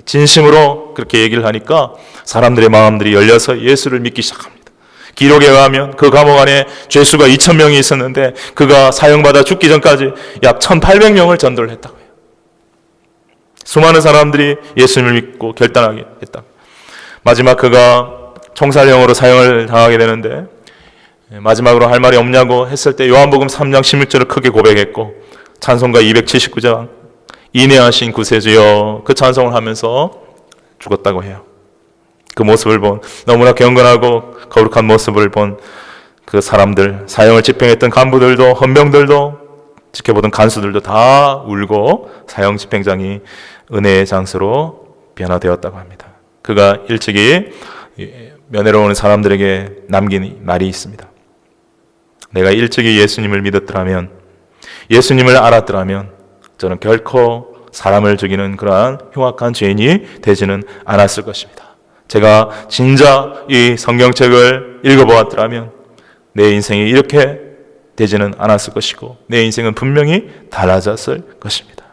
A: 진심으로 그렇게 얘기를 하니까 사람들의 마음들이 열려서 예수를 믿기 시작합니다. 기록에 의하면 그 감옥 안에 죄수가 2,000명이 있었는데 그가 사형받아 죽기 전까지 약 1,800명을 전도를 했다고 해요. 수많은 사람들이 예수님을 믿고 결단하게 했다. 마지막 그가 총살형으로 사형을 당하게 되는데 마지막으로 할 말이 없냐고 했을 때 요한복음 3장 16절을 크게 고백했고 찬송가 279장 인내하신 구세주여 그 찬송을 하면서 죽었다고 해요. 그 모습을 본 너무나 경건하고 거룩한 모습을 본 그 사람들, 사형을 집행했던 간부들도 헌병들도 지켜보던 간수들도 다 울고 사형 집행장이 은혜의 장소로 변화되었다고 합니다. 그가 일찍이 면회로 오는 사람들에게 남긴 말이 있습니다. 내가 일찍이 예수님을 믿었더라면, 예수님을 알았더라면 저는 결코 사람을 죽이는 그러한 흉악한 죄인이 되지는 않았을 것입니다. 제가 진짜 이 성경책을 읽어보았더라면 내 인생이 이렇게 되지는 않았을 것이고 내 인생은 분명히 달라졌을 것입니다.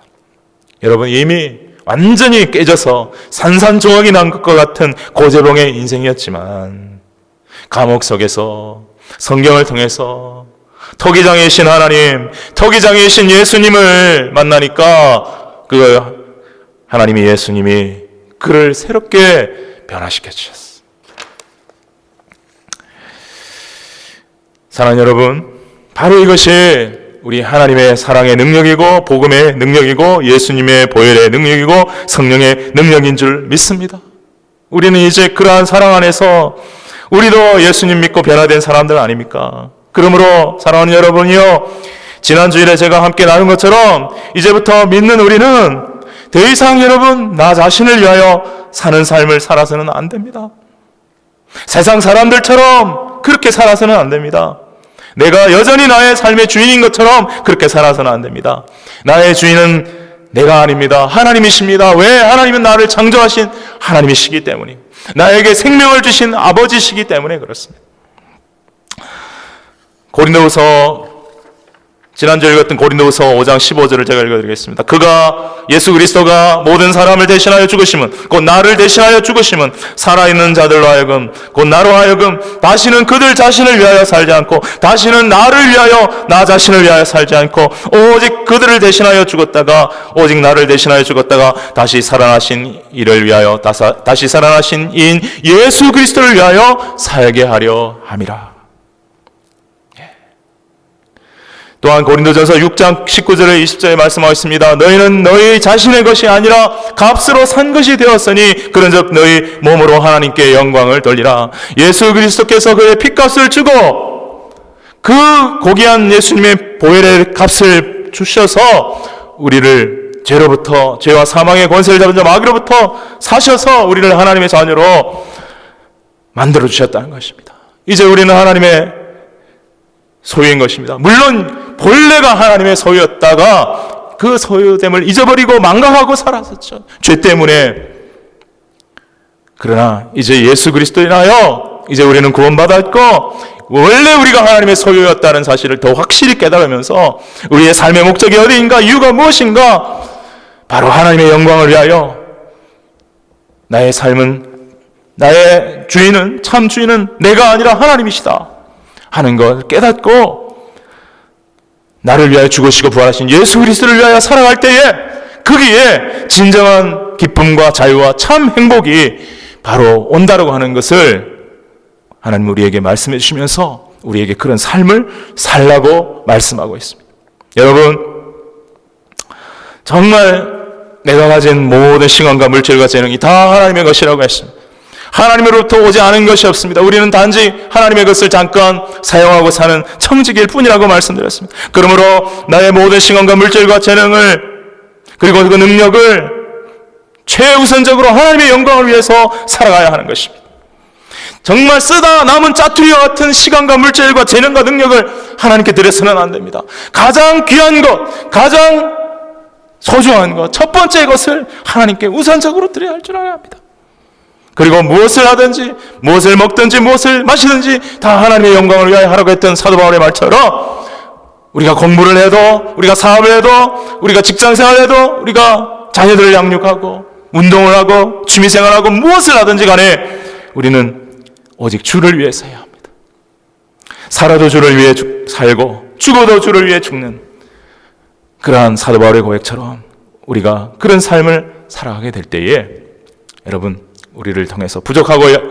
A: 여러분 이미 완전히 깨져서 산산조각이 난 것과 같은 고재봉의 인생이었지만 감옥 속에서 성경을 통해서 토기장이신 하나님, 토기장이신 예수님을 만나니까 그 하나님이 예수님이 그를 새롭게 변화시켜 주셨어요. 사랑하는 여러분, 바로 이것이 우리 하나님의 사랑의 능력이고 복음의 능력이고 예수님의 보혈의 능력이고 성령의 능력인 줄 믿습니다. 우리는 이제 그러한 사랑 안에서 우리도 예수님 믿고 변화된 사람들 아닙니까? 그러므로 사랑하는 여러분이요, 지난 주일에 제가 함께 나눈 것처럼 이제부터 믿는 우리는 더 이상 여러분 나 자신을 위하여 사는 삶을 살아서는 안 됩니다. 세상 사람들처럼 그렇게 살아서는 안 됩니다. 내가 여전히 나의 삶의 주인인 것처럼 그렇게 살아서는 안 됩니다. 나의 주인은 내가 아닙니다. 하나님이십니다. 왜? 하나님은 나를 창조하신 하나님이시기 때문입니다. 나에게 생명을 주신 아버지시기 때문에 그렇습니다. 고린도후서 지난주에 읽었던 고린도후서 5장 15절을 제가 읽어드리겠습니다. 그가 예수 그리스도가 모든 사람을 대신하여 죽으심은 곧 나를 대신하여 죽으심은 살아있는 자들로 하여금 곧 나로 하여금 다시는 그들 자신을 위하여 살지 않고 다시는 나를 위하여 나 자신을 위하여 살지 않고 오직 그들을 대신하여 죽었다가 오직 나를 대신하여 죽었다가 다시 살아나신 이를 위하여 다시 살아나신 이인 예수 그리스도를 위하여 살게 하려 함이라. 또한 고린도전서 6장 19절에 20절에 말씀하셨습니다. 너희는 너희 자신의 것이 아니라 값으로 산 것이 되었으니 그런즉 너희 몸으로 하나님께 영광을 돌리라. 예수 그리스도께서 그의 핏값을 주고 그 고귀한 예수님의 보혈의 값을 주셔서 우리를 죄로부터 죄와 사망의 권세를 잡은 자 마귀로부터 사셔서 우리를 하나님의 자녀로 만들어 주셨다는 것입니다. 이제 우리는 하나님의 소유인 것입니다. 물론 본래가 하나님의 소유였다가 그 소유됨을 잊어버리고 망각하고 살았었죠. 죄 때문에. 그러나 이제 예수 그리스도에 인하여 이제 우리는 구원받았고 원래 우리가 하나님의 소유였다는 사실을 더 확실히 깨달으면서 우리의 삶의 목적이 어디인가, 이유가 무엇인가, 바로 하나님의 영광을 위하여 나의 삶은, 나의 주인은, 참 주인은 내가 아니라 하나님이시다 하는 걸 깨닫고 나를 위하여 죽으시고 부활하신 예수 그리스도를 위하여 살아갈 때에 거기에 진정한 기쁨과 자유와 참 행복이 바로 온다라고 하는 것을 하나님 우리에게 말씀해 주시면서 우리에게 그런 삶을 살라고 말씀하고 있습니다. 여러분, 정말 내가 가진 모든 시간과 물질과 재능이 다 하나님의 것이라고 했습니다. 하나님으로부터 오지 않은 것이 없습니다. 우리는 단지 하나님의 것을 잠깐 사용하고 사는 청지기일 뿐이라고 말씀드렸습니다. 그러므로 나의 모든 시간과 물질과 재능을 그리고 그 능력을 최우선적으로 하나님의 영광을 위해서 살아가야 하는 것입니다. 정말 쓰다 남은 짜투리와 같은 시간과 물질과 재능과 능력을 하나님께 드려서는 안 됩니다. 가장 귀한 것, 가장 소중한 것, 첫 번째 것을 하나님께 우선적으로 드려야 할 줄 알아야 합니다. 그리고 무엇을 하든지 무엇을 먹든지 무엇을 마시든지 다 하나님의 영광을 위하여 하라고 했던 사도 바울의 말처럼 우리가 공부를 해도 우리가 사업을 해도 우리가 직장생활을 해도 우리가 자녀들을 양육하고 운동을 하고 취미생활하고 무엇을 하든지 간에 우리는 오직 주를 위해서 해야 합니다. 살아도 주를 위해 살고 죽어도 주를 위해 죽는 그러한 사도 바울의 고백처럼 우리가 그런 삶을 살아가게 될 때에 여러분 우리를 통해서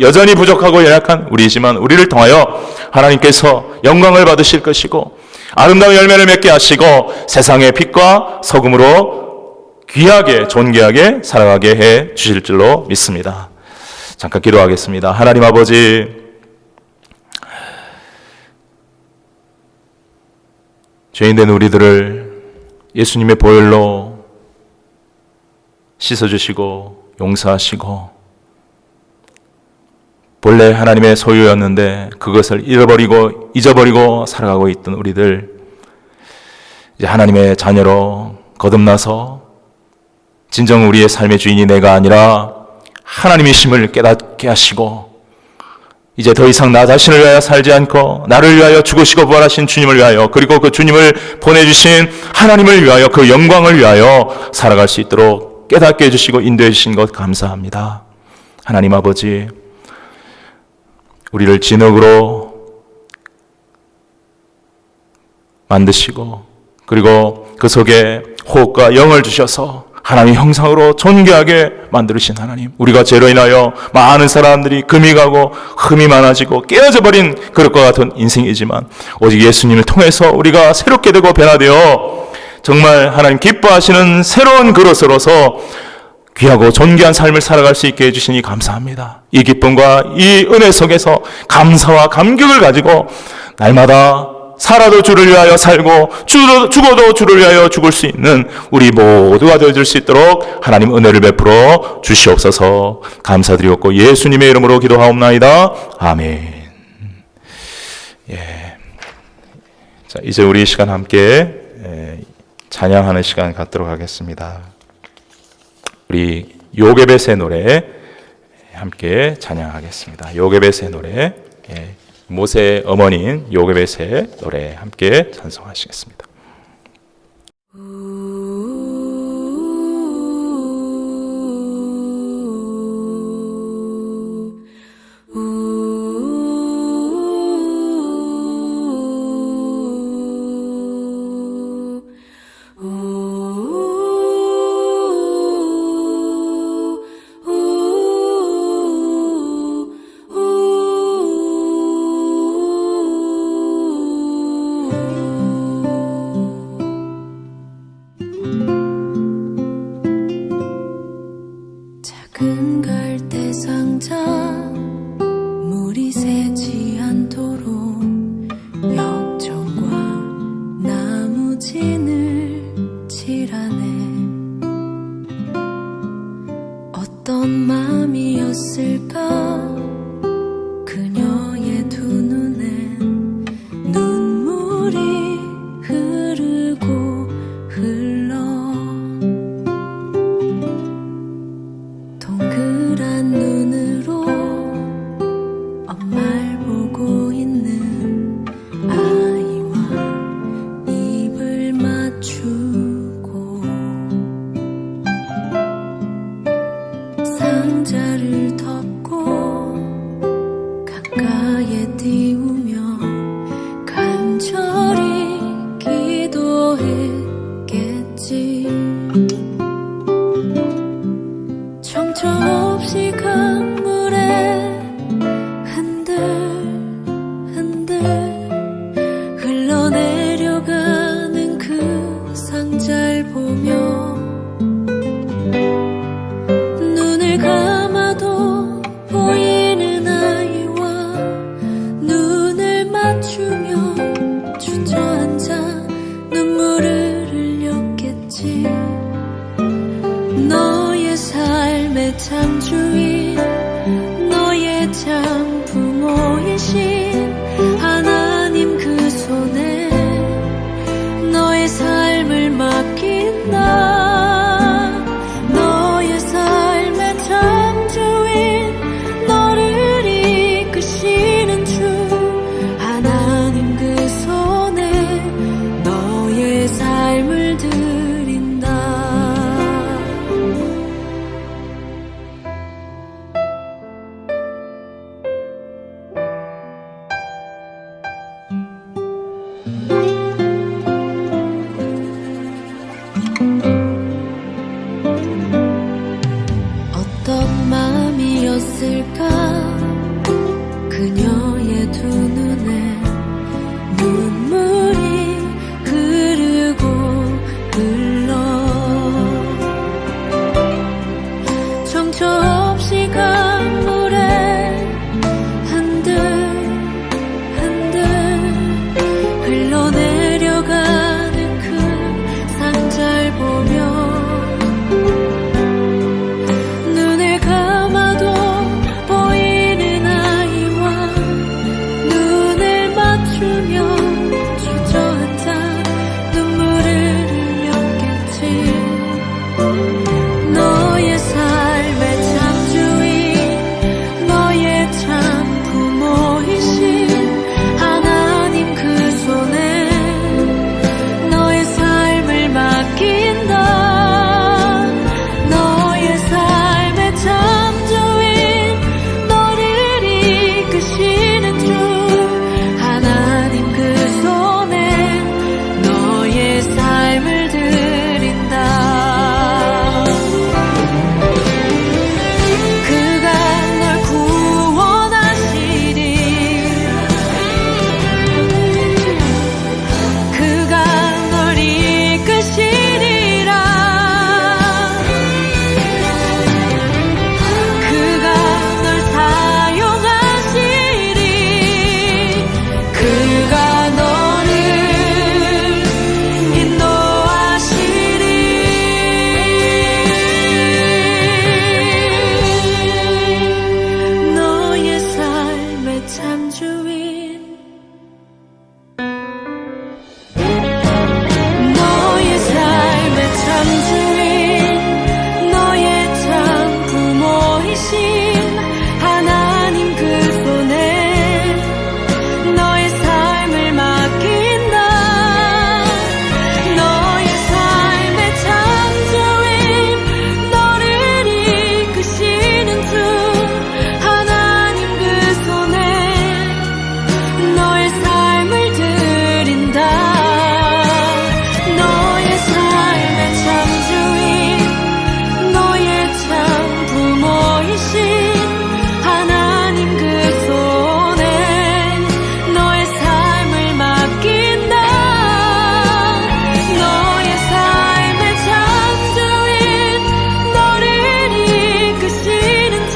A: 여전히 부족하고 연약한 우리이지만 우리를 통하여 하나님께서 영광을 받으실 것이고 아름다운 열매를 맺게 하시고 세상의 빛과 소금으로 귀하게 존귀하게 살아가게 해 주실 줄로 믿습니다. 잠깐 기도하겠습니다. 하나님 아버지, 죄인된 우리들을 예수님의 보혈로 씻어주시고 용서하시고 본래 하나님의 소유였는데 그것을 잊어버리고 살아가고 있던 우리들 이제 하나님의 자녀로 거듭나서 진정 우리의 삶의 주인이 내가 아니라 하나님이심을 깨닫게 하시고 이제 더 이상 나 자신을 위하여 살지 않고 나를 위하여 죽으시고 부활하신 주님을 위하여 그리고 그 주님을 보내주신 하나님을 위하여 그 영광을 위하여 살아갈 수 있도록 깨닫게 해주시고 인도해 주신 것 감사합니다. 하나님 아버지, 우리를 진흙으로 만드시고 그리고 그 속에 호흡과 영을 주셔서 하나님의 형상으로 존귀하게 만들으신 하나님, 우리가 죄로 인하여 많은 사람들이 금이 가고 흠이 많아지고 깨어져 버린 그릇과 같은 인생이지만 오직 예수님을 통해서 우리가 새롭게 되고 변화되어 정말 하나님 기뻐하시는 새로운 그릇으로서 귀하고 존귀한 삶을 살아갈 수 있게 해주시니 감사합니다. 이 기쁨과 이 은혜 속에서 감사와 감격을 가지고 날마다 살아도 주를 위하여 살고 죽어도 주를 위하여 죽을 수 있는 우리 모두가 되어줄 수 있도록 하나님 은혜를 베풀어 주시옵소서. 감사드리옵고 예수님의 이름으로 기도하옵나이다. 아멘. 자, 이제 우리 시간 함께 찬양하는 시간 갖도록 하겠습니다. 우리 요게벳의 노래 함께 찬양하겠습니다. 요게벳의 노래, 모세의 어머니인 요게벳의 노래 함께 찬송하시겠습니다.
C: 작은 갈대 상자 물이 새지 않도록 역청과 나무진을 칠하네. 어떤 마음이었을까 그녀의 두 눈엔 눈물이 흐르고 흘러 동그란 눈으로 엄마를 보고 있는 아이와 입을 맞추고 상자를 덮고 가까이에 띄우며 간절히 기도했겠지. 정처없이 강물에 흔들흔들 흘러내려가는 그 상자를 보며 눈을 감아도 보이는 아이와 눈을 맞추며 주저앉아 눈물을 흘렸겠지. 너의 삶의 창주인 너의 참 부모이신 하나님 그 손에 너의 삶을 맡긴다. 너의 삶의 창주인 아니었을까 그녀의 두 눈에 눈물이 흐르고 흘러 정처 없이 강물에 한들 흘러내려가는 그 상자를 보며 눈을 감아도 보이는 아이와 눈을 맞추며 주저앉아 눈물을 흘렸겠지. 너의 삶의 창조인 너의 참 부모이신 하나님 그 손에 너의 삶을 맡긴다. 너의 삶의 창조인 너를 이끄시는 주 하나님 그 손에 너의 삶을 드린다. 그가 널 구원하시리. 그가 널 이끄시리라. 그가 널 사용하시리. 그가 너를 인도하시리. 너의 삶의 창조인 너의 삶의 창조인 너의 참 부모이신 하나님 그 손에 너의 삶을 맡긴다. 너의 삶의 창조인 너를 이끄시는 주 하나님 그 손에 너의 삶을 드린다. 너의 삶의 창조인 너의 참 부모이신 하나님 그 손에 너의 삶을 맡긴다. 너의 삶의 창조인 너를 이끄시는 주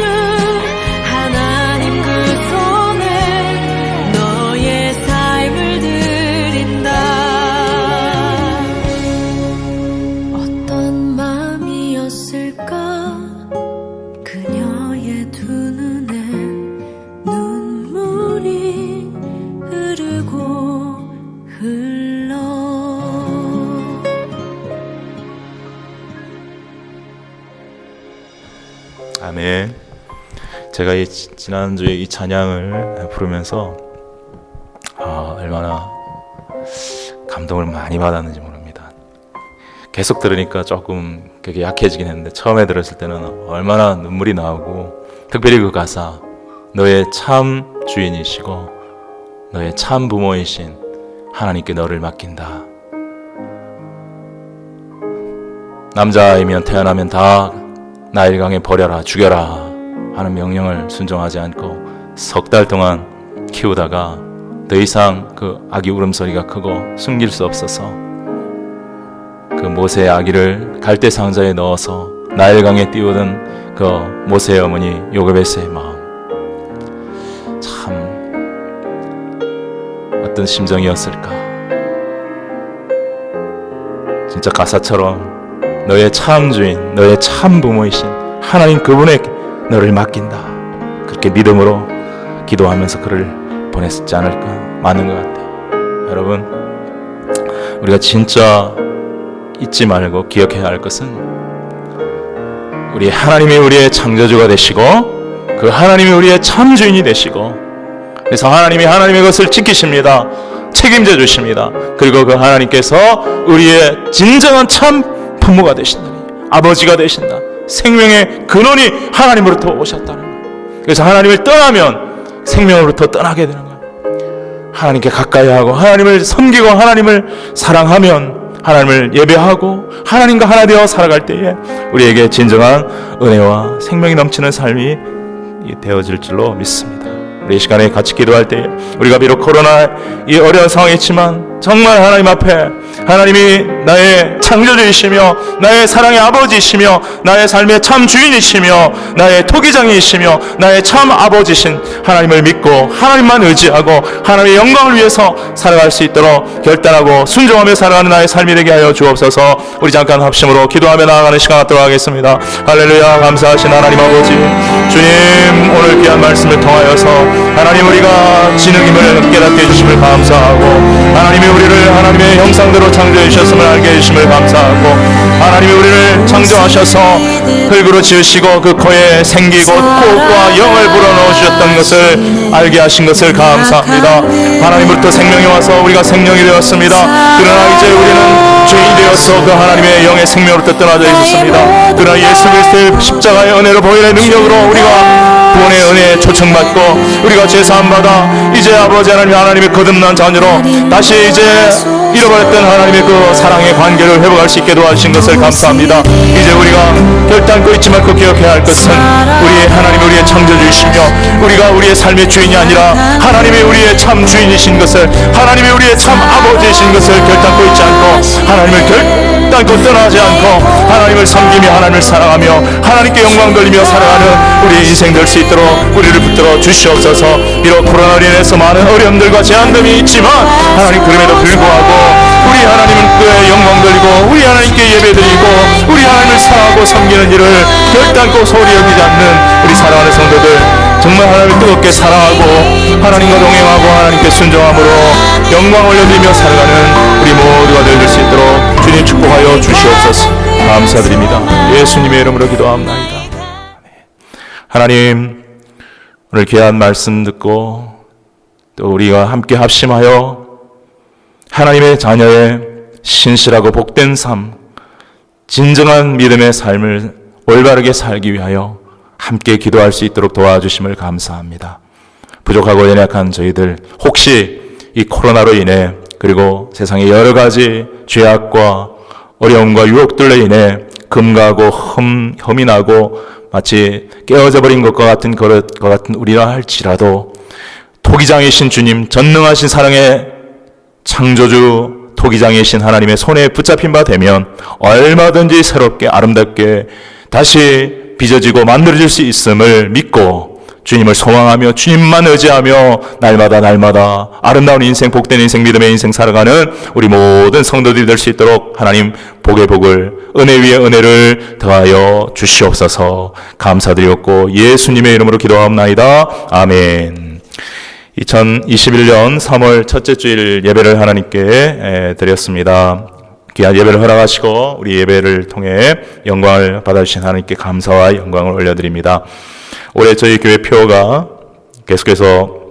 C: 하나님 그 손에 너의 삶을 드린다. 어떤 마음이었을까 그녀의 두 눈에 눈물이 흐르고 흘러.
A: 아멘. 제가 지난주에 이 찬양을 부르면서 얼마나 감동을 많이 받았는지 모릅니다. 계속 들으니까 조금 그게 약해지긴 했는데 처음에 들었을 때는 얼마나 눈물이 나오고, 특별히 그 가사 너의 참 주인이시고 너의 참 부모이신 하나님께 너를 맡긴다. 남자이면 태어나면 다 나일강에 버려라 죽여라 하는 명령을 순종하지 않고 석 달 동안 키우다가 더 이상 그 아기 울음소리가 크고 숨길 수 없어서 그 모세의 아기를 갈대 상자에 넣어서 나일강에 띄우던 그 모세의 어머니 요게베스의 마음, 참 어떤 심정이었을까. 진짜 가사처럼 너의 참 주인 너의 참 부모이신 하나님 그분에게 너를 맡긴다, 그렇게 믿음으로 기도하면서 그를 보냈지 않을까. 많은 것 같아요. 여러분, 우리가 진짜 잊지 말고 기억해야 할 것은 우리 하나님이 우리의 창조주가 되시고 그 하나님이 우리의 참 주인이 되시고, 그래서 하나님이 하나님의 것을 지키십니다. 책임져 주십니다. 그리고 그 하나님께서 우리의 진정한 참 부모가 되신다니, 아버지가 되신다. 생명의 근원이 하나님으로부터 오셨다는 거예요. 그래서 하나님을 떠나면 생명으로부터 떠나게 되는 거예요. 하나님께 가까이 하고 하나님을 섬기고 하나님을 사랑하면, 하나님을 예배하고 하나님과 하나 되어 살아갈 때에 우리에게 진정한 은혜와 생명이 넘치는 삶이 되어질 줄로 믿습니다. 우리 이 시간에 같이 기도할 때 우리가 비록 코로나 이 어려운 상황이 있지만 정말 하나님 앞에 하나님이 나의 창조주이시며 나의 사랑의 아버지이시며 나의 삶의 참 주인이시며 나의 토기장이시며 나의 참 아버지신 하나님을 믿고 하나님만 의지하고 하나님의 영광을 위해서 살아갈 수 있도록 결단하고 순종하며 살아가는 나의 삶이 되게 하여 주옵소서. 우리 잠깐 합심으로 기도하며 나아가는 시간 갖도록 하겠습니다. 할렐루야. 감사하신 하나님 아버지, 주님 오늘 귀한 말씀을 통하여서 하나님 우리가 진흙임을 깨닫게 해주심을 감사하고 하나님이 우리를 하나님의 형상대로 창조해 주셨음을 알게 해주심을 감사하고 하나님이 우리를 창조하셔서 흙으로 지으시고 그 코에 생기 곧 호흡과 영을 불어넣어 주셨던 것을 알게 하신 것을 감사합니다. 하나님으로부터 생명이 와서 우리가 생명이 되었습니다. 그러나 이제 우리는 죄인이 되어서 그 하나님의 영의 생명으로부터 떠나져 있었습니다. 그러나 예수 그리스도의 십자가의 은혜로 보혈의 능력으로 우리가 구원의 은혜에 초청받고 우리가 죄사함받아 이제 아버지 하나님의 거듭난 자녀로 다시 이제 잃어버렸던 하나님의 그 사랑의 관계를 회복할 수 있게 도와주신 것을 감사합니다. 이제 우리가 결단코 잊지 말고 기억해야 할 것은 우리의 하나님이 우리의 창조주이시며 우리가 우리의 삶의 주인이 아니라 하나님이 우리의 참 주인이신 것을 하나님이 우리의 참 아버지이신 것을 결단코 잊지 않고 하나님을 결단코 떠나지 않고 하나님을 섬기며 하나님을 사랑하며 하나님께 영광 돌리며 살아가는 우리의 인생 될 수 있도록 우리를 붙들어 주시옵소서. 비록 코로나로 인해서 많은 어려움들과 제한됨이 있지만 하나님 그럼에도 불구하고 우리 하나님은 그의 영광 돌리고 우리 하나님께 예배드리고 우리 하나님을 사랑하고 섬기는 일을 결단코 소홀히 여기지 않는 우리 사랑하는 성도들 정말 하나님을 뜨겁게 사랑하고 하나님과 동행하고 하나님께 순종함으로 영광 올려드리며 살아가는 우리 모두가 되어질 수 있도록 주님 축복하여 주시옵소서. 감사드립니다. 예수님의 이름으로 기도합나이다. 하나님 오늘 귀한 말씀 듣고 또 우리가 함께 합심하여 하나님의 자녀의 신실하고 복된 삶, 진정한 믿음의 삶을 올바르게 살기 위하여 함께 기도할 수 있도록 도와주심을 감사합니다. 부족하고 연약한 저희들 혹시 이 코로나로 인해 그리고 세상의 여러 가지 죄악과 어려움과 유혹들로 인해 금가고 흠이 나고 마치 깨어져 버린 것과 같은 우리라 할지라도 토기장이신 주님, 전능하신 사랑의 창조주 토기장이신 하나님의 손에 붙잡힌 바 되면 얼마든지 새롭게 아름답게 다시 빚어지고 만들어질 수 있음을 믿고 주님을 소망하며 주님만 의지하며 날마다 아름다운 인생, 복된 인생, 믿음의 인생 살아가는 우리 모든 성도들이 될 수 있도록 하나님 복의 복을, 은혜 위에 은혜를 더하여 주시옵소서. 감사드리옵고 예수님의 이름으로 기도하옵나이다. 아멘. 2021년 3월 첫째 주일 예배를 하나님께 드렸습니다. 귀한 예배를 허락하시고 우리 예배를 통해 영광을 받아주신 하나님께 감사와 영광을 올려드립니다. 올해 저희 교회 표가 계속해서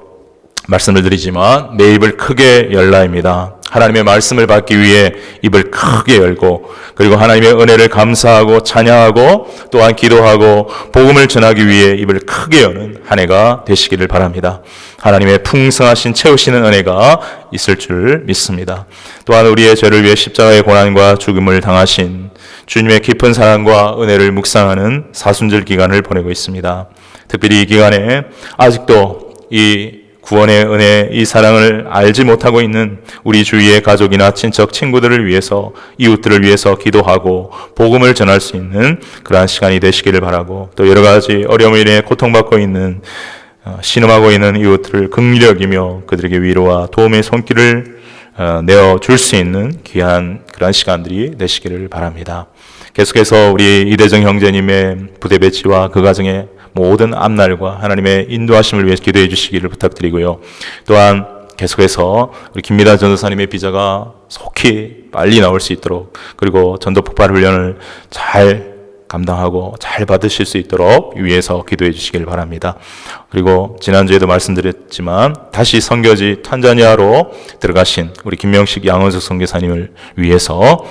A: 말씀을 드리지만 내 입을 크게 열라입니다. 하나님의 말씀을 받기 위해 입을 크게 열고 그리고 하나님의 은혜를 감사하고 찬양하고 또한 기도하고 복음을 전하기 위해 입을 크게 여는 한 해가 되시기를 바랍니다. 하나님의 풍성하신 채우시는 은혜가 있을 줄 믿습니다. 또한 우리의 죄를 위해 십자가의 고난과 죽음을 당하신 주님의 깊은 사랑과 은혜를 묵상하는 사순절 기간을 보내고 있습니다. 특별히 이 기간에 아직도 이 구원의 은혜, 이 사랑을 알지 못하고 있는 우리 주위의 가족이나 친척, 친구들을 위해서, 이웃들을 위해서 기도하고 복음을 전할 수 있는 그러한 시간이 되시기를 바라고, 또 여러 가지 어려움으로 인해 고통받고 있는, 신음하고 있는 이웃들을 긍휼히 여기며 그들에게 위로와 도움의 손길을 내어줄 수 있는 귀한 그러한 시간들이 되시기를 바랍니다. 계속해서 우리 이대정 형제님의 부대 배치와 그 가정의 모든 앞날과 하나님의 인도하심을 위해서 기도해 주시기를 부탁드리고요. 또한 계속해서 우리 김미다 전도사님의 비자가 속히 빨리 나올 수 있도록, 그리고 전도 폭발 훈련을 잘 감당하고 잘 받으실 수 있도록 위해서 기도해 주시길 바랍니다. 그리고 지난주에도 말씀드렸지만 다시 선교지 탄자니아로 들어가신 우리 김명식 양원석 선교사님을 위해서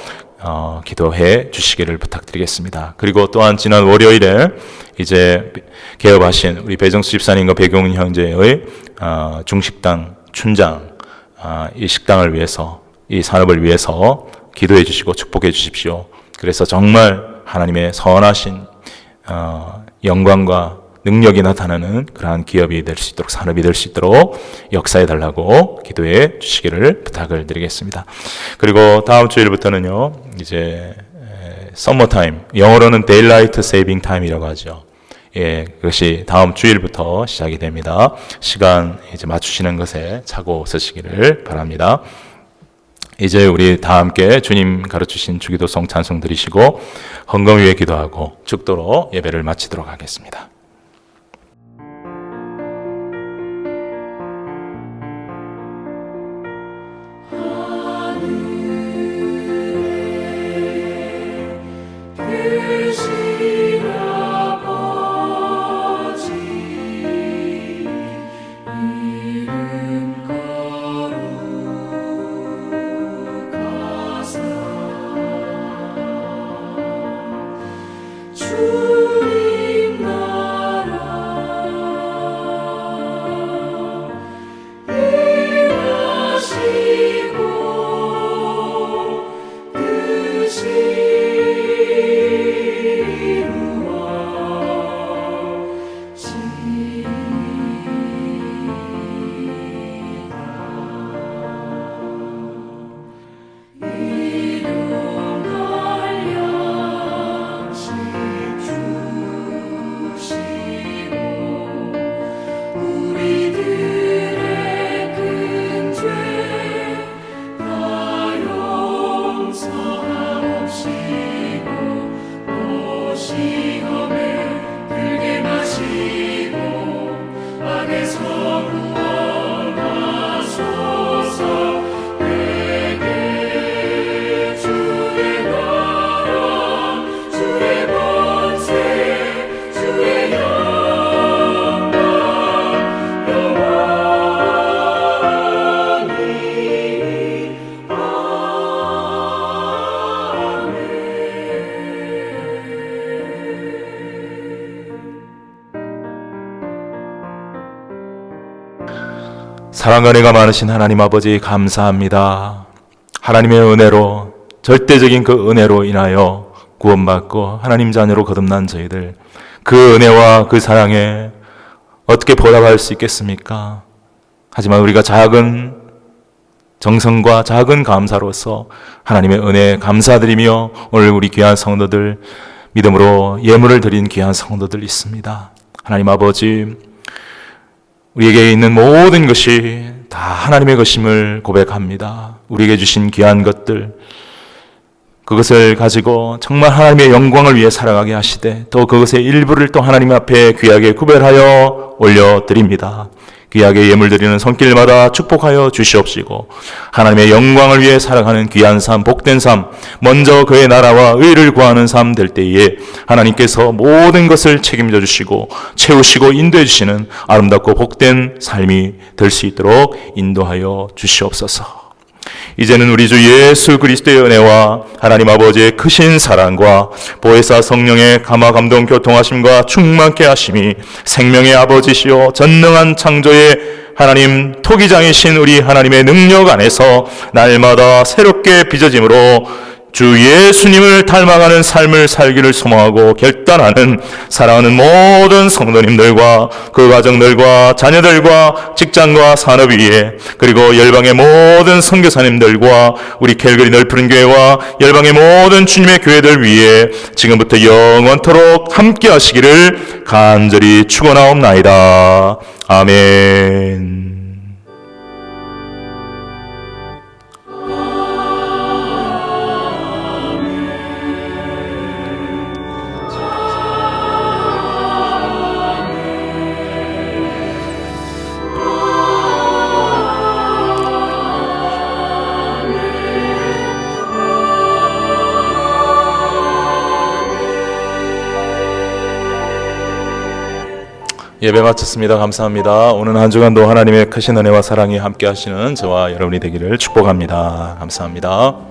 A: 기도해 주시기를 부탁드리겠습니다. 그리고 또한 지난 월요일에 이제 개업하신 우리 배정수 집사님과 백용훈 형제의 중식당 춘장, 이 식당을 위해서, 이 산업을 위해서 기도해 주시고 축복해 주십시오. 그래서 정말 하나님의 선하신 영광과 능력이 나타나는 그러한 기업이 될 수 있도록, 산업이 될 수 있도록 역사해 달라고 기도해 주시기를 부탁을 드리겠습니다. 그리고 다음 주일부터는요, 이제 서머타임, 영어로는 데일라이트 세이빙 타임이라고 하죠. 예, 그것이 다음 주일부터 시작이 됩니다. 시간 이제 맞추시는 것에 차고 서시기를 바랍니다. 이제 우리 다 함께 주님 가르치신 주기도송 찬송 드리시고 헌금 위에 기도하고 축도로 예배를 마치도록 하겠습니다.
C: 주님 나라 일하시고 뜻이 우리들의 큰 죄 다 용서하옵시고 또 시험에 들게 마시고 악에서 구원하소서. 내게 주의 나라 주의 권세 주의 영광
A: 사랑과 은혜가 많으신 하나님 아버지 감사합니다. 하나님의 은혜로, 절대적인 그 은혜로 인하여 구원받고 하나님 자녀로 거듭난 저희들, 그 은혜와 그 사랑에 어떻게 보답할 수 있겠습니까? 하지만 우리가 작은 정성과 작은 감사로서 하나님의 은혜에 감사드리며 오늘 우리 귀한 성도들, 믿음으로 예물을 드린 귀한 성도들 있습니다. 하나님 아버지, 우리에게 있는 모든 것이 다 하나님의 것임을 고백합니다. 우리에게 주신 귀한 것들, 그것을 가지고 정말 하나님의 영광을 위해 살아가게 하시되 또 그것의 일부를 또 하나님 앞에 귀하게 구별하여 올려드립니다. 귀하게 예물 드리는 손길마다 축복하여 주시옵시고 하나님의 영광을 위해 살아가는 귀한 삶, 복된 삶, 먼저 그의 나라와 의를 구하는 삶 될 때에 하나님께서 모든 것을 책임져 주시고 채우시고 인도해 주시는 아름답고 복된 삶이 될 수 있도록 인도하여 주시옵소서. 이제는 우리 주 예수 그리스도의 은혜와 하나님 아버지의 크신 사랑과 보혜사 성령의 감화 감동 교통하심과 충만케 하심이 생명의 아버지시요 전능한 창조의 하나님 토기장이신 우리 하나님의 능력 안에서 날마다 새롭게 빚어짐으로 주 예수님을 닮아가는 삶을 살기를 소망하고 결단하는 사랑하는 모든 성도님들과 그 가정들과 자녀들과 직장과 산업 위에, 그리고 열방의 모든 선교사님들과 우리 캘거리 넓은 교회와 열방의 모든 주님의 교회들 위에 지금부터 영원토록 함께 하시기를 간절히 축원하옵나이다. 아멘. 예배 마쳤습니다. 감사합니다. 오늘 한 주간도 하나님의 크신 은혜와 사랑이 함께 하시는 저와 여러분이 되기를 축복합니다. 감사합니다.